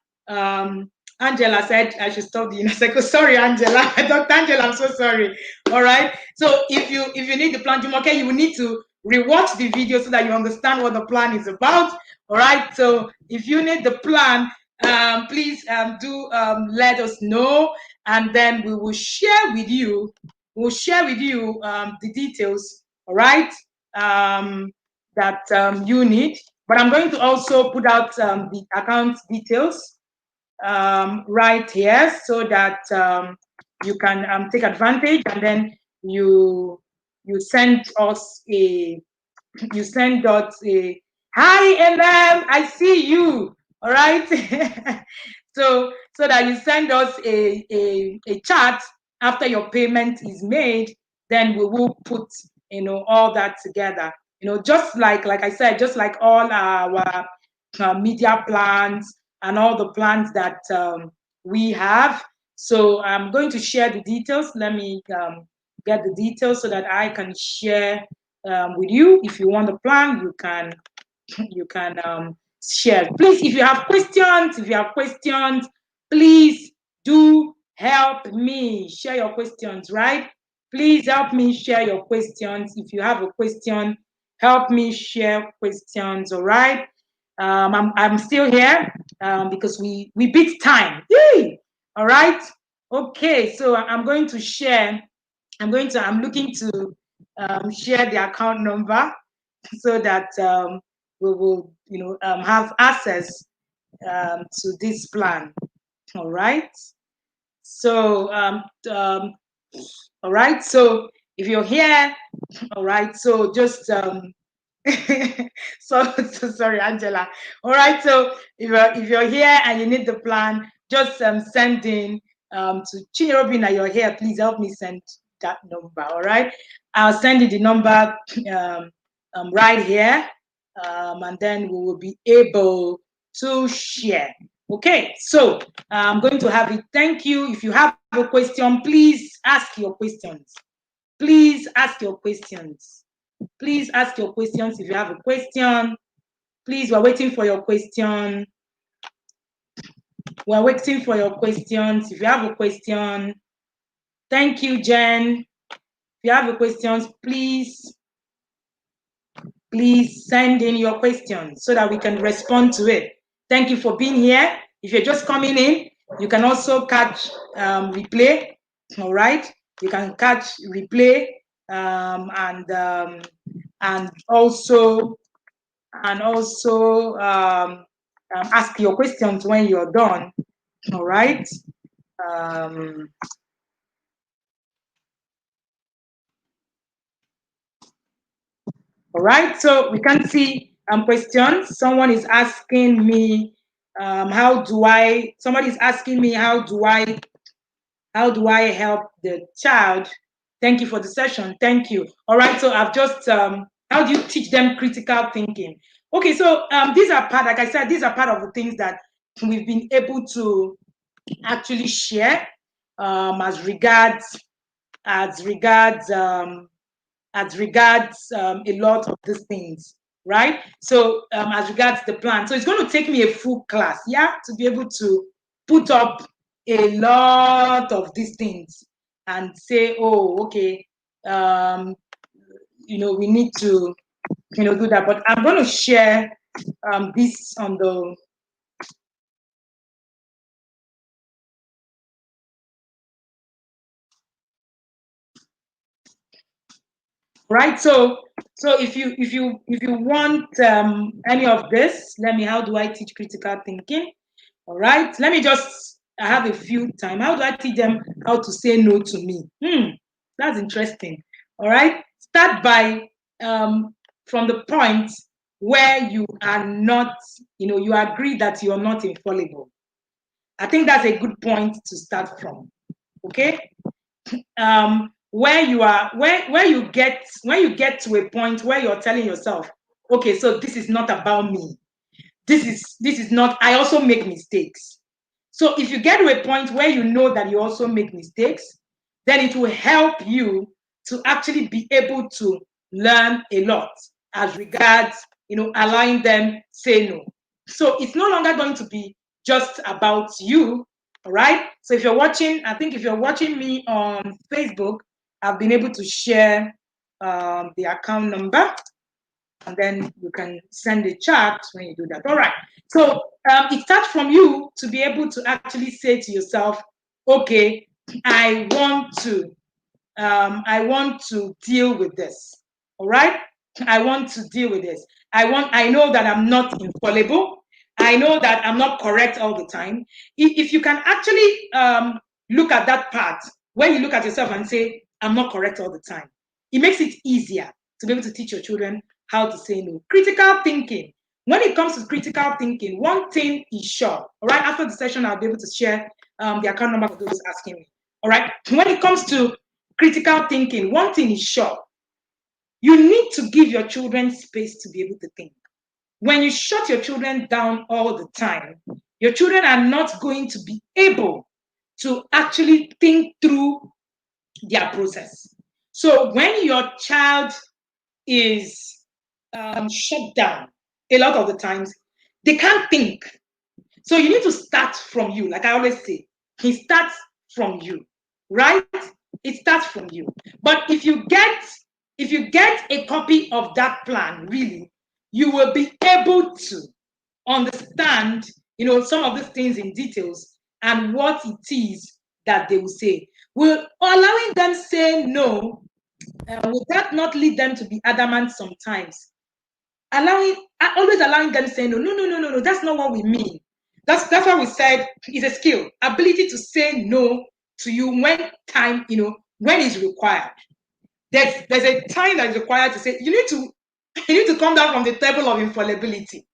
Speaker 1: Angela said I should stop the cycle. Sorry, Angela. Dr. Angela, I'm so sorry. All right. So if you need the plan, Jumoke, you will need to rewatch the video so that you understand what the plan is about. All right. So if you need the plan, please do let us know, and then we will share with you. The details. All right. That you need. But I'm going to also put out the account details right here so that you can take advantage, and then you send us a hi MM, I see you. All right. So that you send us a chat after your payment is made, then we will put all that together. Just like I said, just like all our media plans and all the plans that we have. So I'm going to share the details. Let me get the details so that I can share with you. If you want the plan, you can share. Please, if you have questions, please do help me share your questions, right? Please help me share your questions. If you have a question, help me share questions, all right? I'm still here because we beat time. Yay! All right. Okay, so I'm going to share. I'm looking to share the account number so that we will, have access to this plan. All right. So, all right. So if you're here, all right. So just so sorry, Angela. All right. So if you're here and you need the plan, just send in to Chinyerobin that you're here. Please help me send that number. All right. I'll send you the number right here, and then we will be able to share. Okay, so I'm going to have it. Thank you. If you have a question, please ask your questions. Please ask your questions. Please ask your questions if you have a question. Please, we're waiting for your question. We're waiting for your questions. If you have a question, thank you, Jen. If you have a questions, please send in your questions so that we can respond to it. Thank you for being here. If you're just coming in, you can also catch replay. All right, you can catch replay and also ask your questions when you're done. All right. All right, so we can see questions. Someone is asking me, somebody is asking me, how do I help the child? Thank you for the session. Thank you. All right. So I've just, how do you teach them critical thinking? Okay. So these are part, like I said, these are part of the things that we've been able to actually share as regards as regards a lot of these things, right? So as regards the plan, so it's going to take me a full class, yeah, to be able to put up a lot of these things and say, oh, okay, we need to, do that. But I'm going to share this on the right. So if you want any of this, let me. How do I teach critical thinking? All right. Let me just. I have a few time. How do I teach them how to say no to me? That's interesting. All right. Start by from the point where you are not. You agree that you are not infallible. I think that's a good point to start from. Okay. Where you are, where you get when you get to a point where you're telling yourself, okay, so this is not about me. This is not. I also make mistakes. So if you get to a point where you know that you also make mistakes, then it will help you to actually be able to learn a lot as regards, allowing them say no. So it's no longer going to be just about you, all right? So if you're watching, I think if you're watching me on Facebook, I've been able to share the account number, and then you can send a chat when you do that. All right. So it starts from you to be able to actually say to yourself, okay, I want to deal with this. All right. I want to deal with this. I know that I'm not infallible. I know that I'm not correct all the time. If you can actually look at that part, when you look at yourself and say, I'm not correct all the time, it makes it easier to be able to teach your children how to say no. Critical thinking. When it comes to critical thinking, one thing is sure. All right. After the session, I'll be able to share the account number for those asking me. All right. When it comes to critical thinking, one thing is sure. You need to give your children space to be able to think. When you shut your children down all the time, your children are not going to be able to actually think through their process. So when your child is shut down, a lot of the times, they can't think. So you need to start from you. Like I always say, it starts from you, right? It starts from you. But if you get a copy of that plan, really, you will be able to understand, some of these things in details and what it is that they will say. Will allowing them say no, will that not lead them to be adamant sometimes? Always allowing them say no, no, no, no, no, no. That's not what we mean. That's why we said it's a skill, ability to say no to you when time, when it's required. There's a time that is required to say you need to you need to come down from the table of infallibility,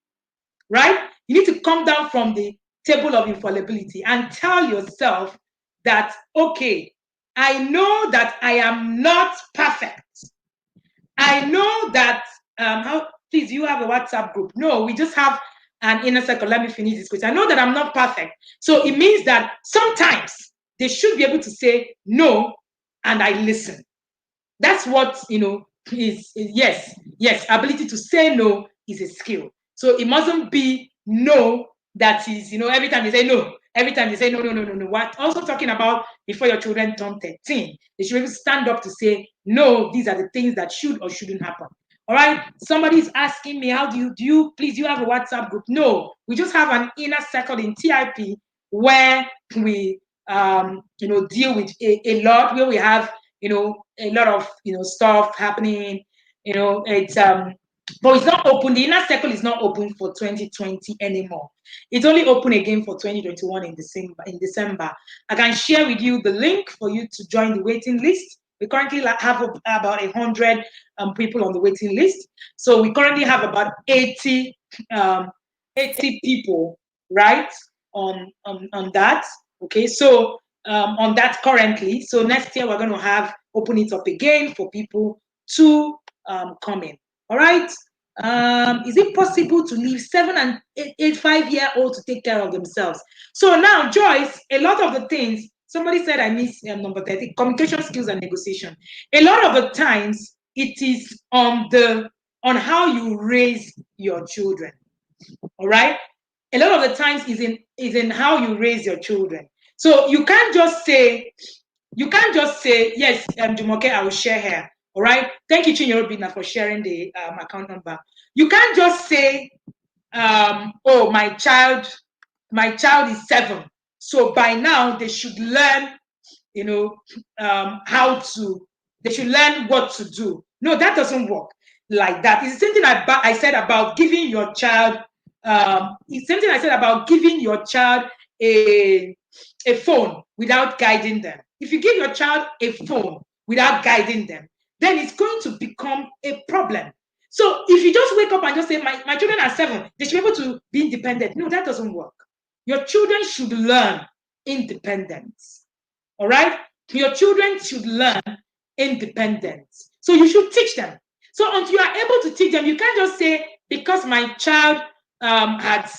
Speaker 1: right? You need to come down from the table of infallibility and tell yourself that, okay, I know that I am not perfect. I know that how please you have a WhatsApp group. No, we just have an inner circle. Let me finish this question. I know that I'm not perfect. So it means that sometimes they should be able to say no and I listen. That's what is yes, ability to say no is a skill. So it mustn't be no that is, every time you say no, every time you say no, no, no, no, no. What also talking about before your children turn 13, they should be able to stand up to say no, these are the things that should or shouldn't happen. All right. Somebody is asking me, how do you please you have a WhatsApp group? No, we just have an inner circle in TIP where we deal with a lot, where we have a lot of stuff happening. It's but it's not open. The inner circle is not open for 2020 anymore. It's only open again for 2021 in December. I can share with you the link for you to join the waiting list. We currently have about 100 people on the waiting list. So we currently have about 80, 80 people, right, on that. Okay, so on that currently. So next year we're going to have open it up again for people to come in. All right. Is it possible to leave 7 and 5-year-old to take care of themselves? So now, Joyce, a lot of the things somebody said I miss number 30, communication skills and negotiation. A lot of the times it is on how you raise your children. All right. A lot of the times is in how you raise your children. So you can't just say yes, Jumoke, I will share here. All right. Thank you, Chinyoro Bina, for sharing the account number. You can't just say, oh, my child is 7. So by now they should learn, they should learn what to do. No, that doesn't work like that. It's the same thing I said about giving your child, it's something I said about giving your child a phone without guiding them. If you give your child a phone without guiding them, then it's going to become a problem. So if you just wake up and just say, my children are 7, they should be able to be independent. No, that doesn't work. Your children should learn independence. All right? Your children should learn independence. So you should teach them. So until you are able to teach them, you can't just say, because my child had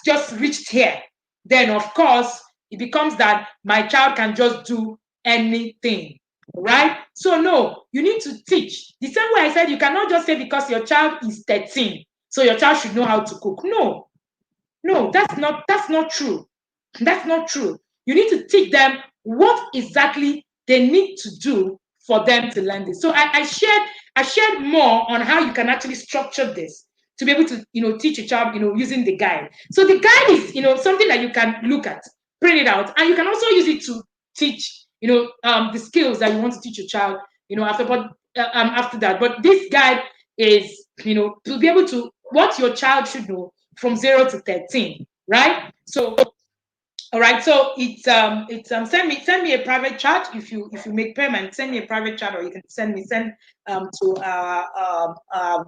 Speaker 1: just reached here, then of course it becomes that my child can just do anything. Right? So no, you need to teach. The same way I said, you cannot just say because your child is 13, so your child should know how to cook. No, that's not true. That's not true. You need to teach them what exactly they need to do for them to learn this. So I shared more on how you can actually structure this to be able to teach a child using the guide. So the guide is something that you can look at, print it out, and you can also use it to teach the skills that you want to teach your child after that. But this guide is to be able to what your child should know from 0 to 13, right? So all right, so send me a private chat if you make payment. Send me a private chat, or you can send to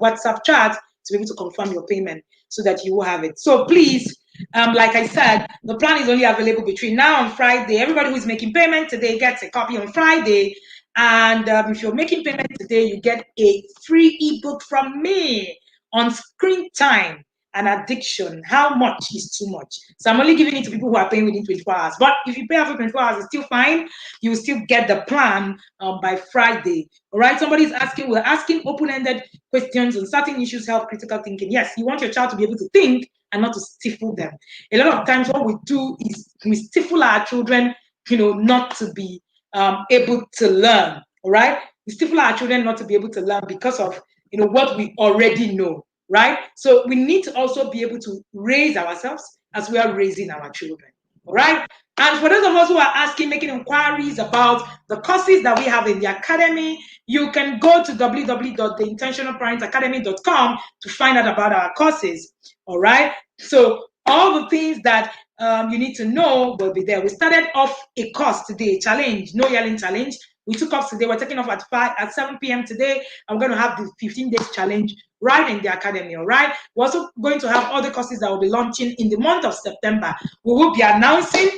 Speaker 1: WhatsApp chat to be able to confirm your payment so that you will have it. So please, like I said, the plan is only available between now and Friday. Everybody who is making payment today gets a copy on Friday, and if you're making payment today, you get a free ebook from me on screen time and addiction. How much is too much? So I'm only giving it to people who are paying within 24 hours. But if you pay after 24 hours, it's still fine. You will still get the plan by Friday. All right. Somebody's asking, we're asking open-ended questions on certain issues, health, critical thinking. Yes, you want your child to be able to think and not to stifle them. A lot of times what we do is we stifle our children, not to be able to learn. All right. We stifle our children not to be able to learn because of what we already know. Right? So we need to also be able to raise ourselves as we are raising our children. All right? And for those of us who are making inquiries about the courses that we have in the academy, you can go to www.theintentionalparentsacademy.com to find out about our courses. All right? So all the things that you need to know will be there. We started off a course today, challenge, no yelling challenge. We took off today. We're taking off at 7 p.m. today. I'm going to have the 15 days challenge right in the academy. All right. We're also going to have other courses that will be launching in the month of September. We will be announcing,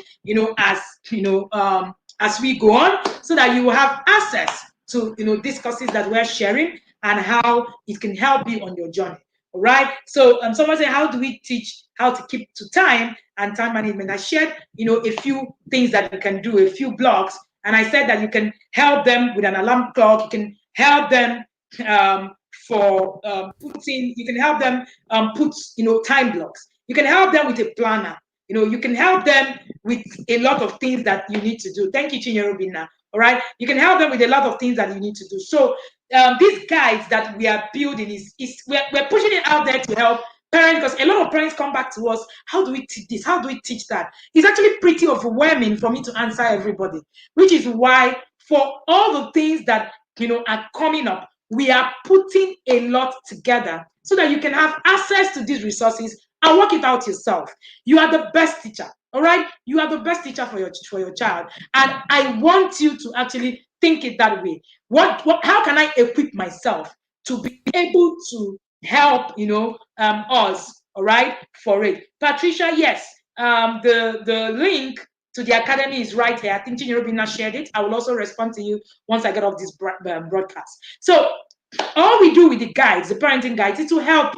Speaker 1: as we go on, so that you will have access to, these courses that we're sharing and how it can help you on your journey. All right. So someone said, how do we teach how to keep to time and time management? I shared, a few things that you can do, a few blocks. And I said that you can help them with an alarm clock. You can help them you can help them put, time blocks. You can help them with a planner. You can help them with a lot of things that you need to do. Thank you, Chinyere Bina. All right. You can help them with a lot of things that you need to do. So these guides that we are building we're pushing it out there to help parents, because a lot of parents come back to us. How do we teach this? How do we teach that? It's actually pretty overwhelming for me to answer everybody, which is why for all the things that are coming up, we are putting a lot together so that you can have access to these resources and work it out yourself. You are the best teacher. All right, you are the best teacher for your child, and I want you to actually think it that way. What how can I equip myself to be able to help, us, all right, for it. Patricia, yes, the link to the academy is right here. I think Robina shared it. I will also respond to you once I get off this broadcast. So all we do with the guides, the parenting guides, is to help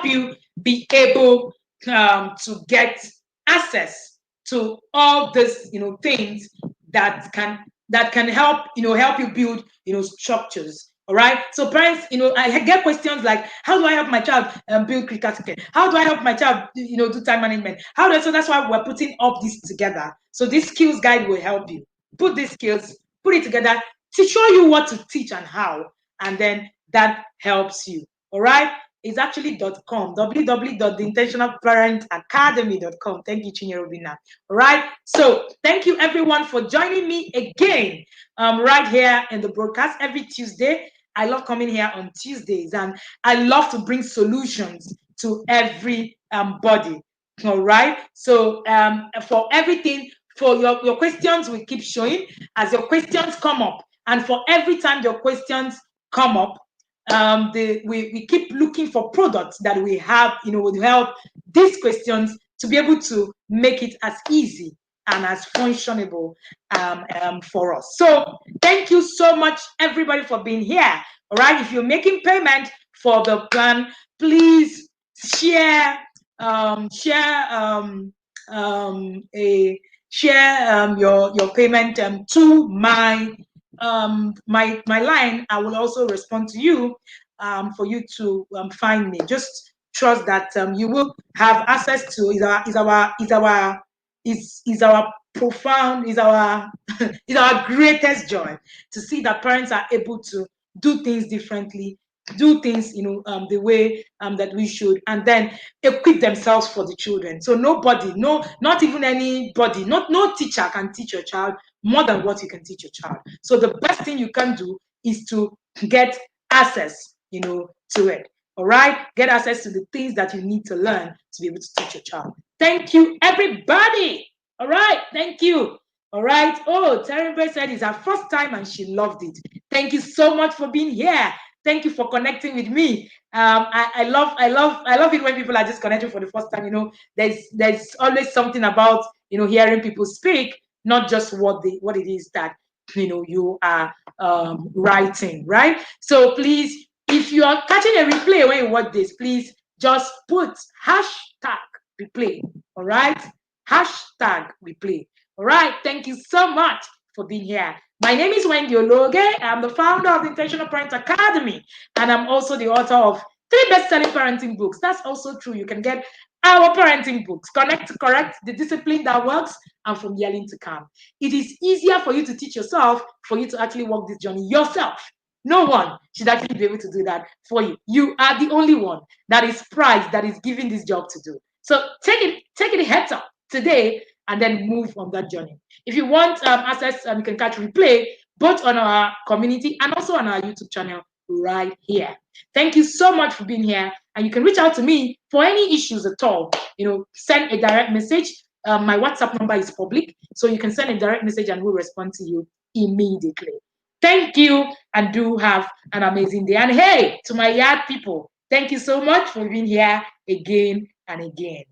Speaker 1: you be able to get access to all these things that can help help you build structures. All right, so parents, I get questions like, how do I help my child build critical thinking? How do I help my child do time management? So that's why we're putting all this together. So this skills guide will help you put these skills, put it together to show you what to teach and how, and then that helps you. All right, it's actually .com, www.theintentionalparentacademy.com. Thank you, Chinyere Obina. All right. So thank you everyone for joining me again right here in the broadcast every Tuesday. I love coming here on Tuesdays, and I love to bring solutions to every body. All right. So for everything, for your questions, we keep showing as your questions come up. And for every time your questions come up, we keep looking for products that we have, would help these questions to be able to make it as easy and as functionable for us. So thank you so much, everybody, for being here. All right, if you're making payment for the plan, please share your payment to my line. I will also respond to you for you to find me. Just trust that you will have access to is our profound, is our is our greatest joy to see that parents are able to do things differently, do things the way that we should, and then equip themselves for the children. So nobody, not even anybody, no teacher can teach your child more than what you can teach your child. So the best thing you can do is to get access to it. All right, get access to the things that you need to learn to be able to teach your child. Thank you, everybody. All right, thank you. All right. Oh, Terry said it's her first time and she loved it. Thank you so much for being here. Thank you for connecting with me. I love it when people are just connecting for the first time. There's always something about hearing people speak, not just what it is that you are writing, right? So please, if you are catching a replay when you watch this, please just put hashtag replay. All right, hashtag replay. All right, thank you so much for being here. My name is Wendy Ologe. I'm the founder of the Intentional Parent Academy, and I'm also the author of 3 best-selling parenting books. That's also true. You can get our parenting books, Connect to Correct, The Discipline That Works, and From Yelling to Calm. It is easier for you to teach yourself, for you to actually walk this journey yourself. No one should actually be able to do that for you. You are the only one that is prized, that is given this job to do. So take it heads up today and then move on that journey. If you want access, you can catch replay both on our community and also on our YouTube channel right here. Thank you so much for being here. And you can reach out to me for any issues at all. Send a direct message. My WhatsApp number is public, so you can send a direct message and we'll respond to you immediately. Thank you, and do have an amazing day. And hey, to my yard people, thank you so much for being here again and again.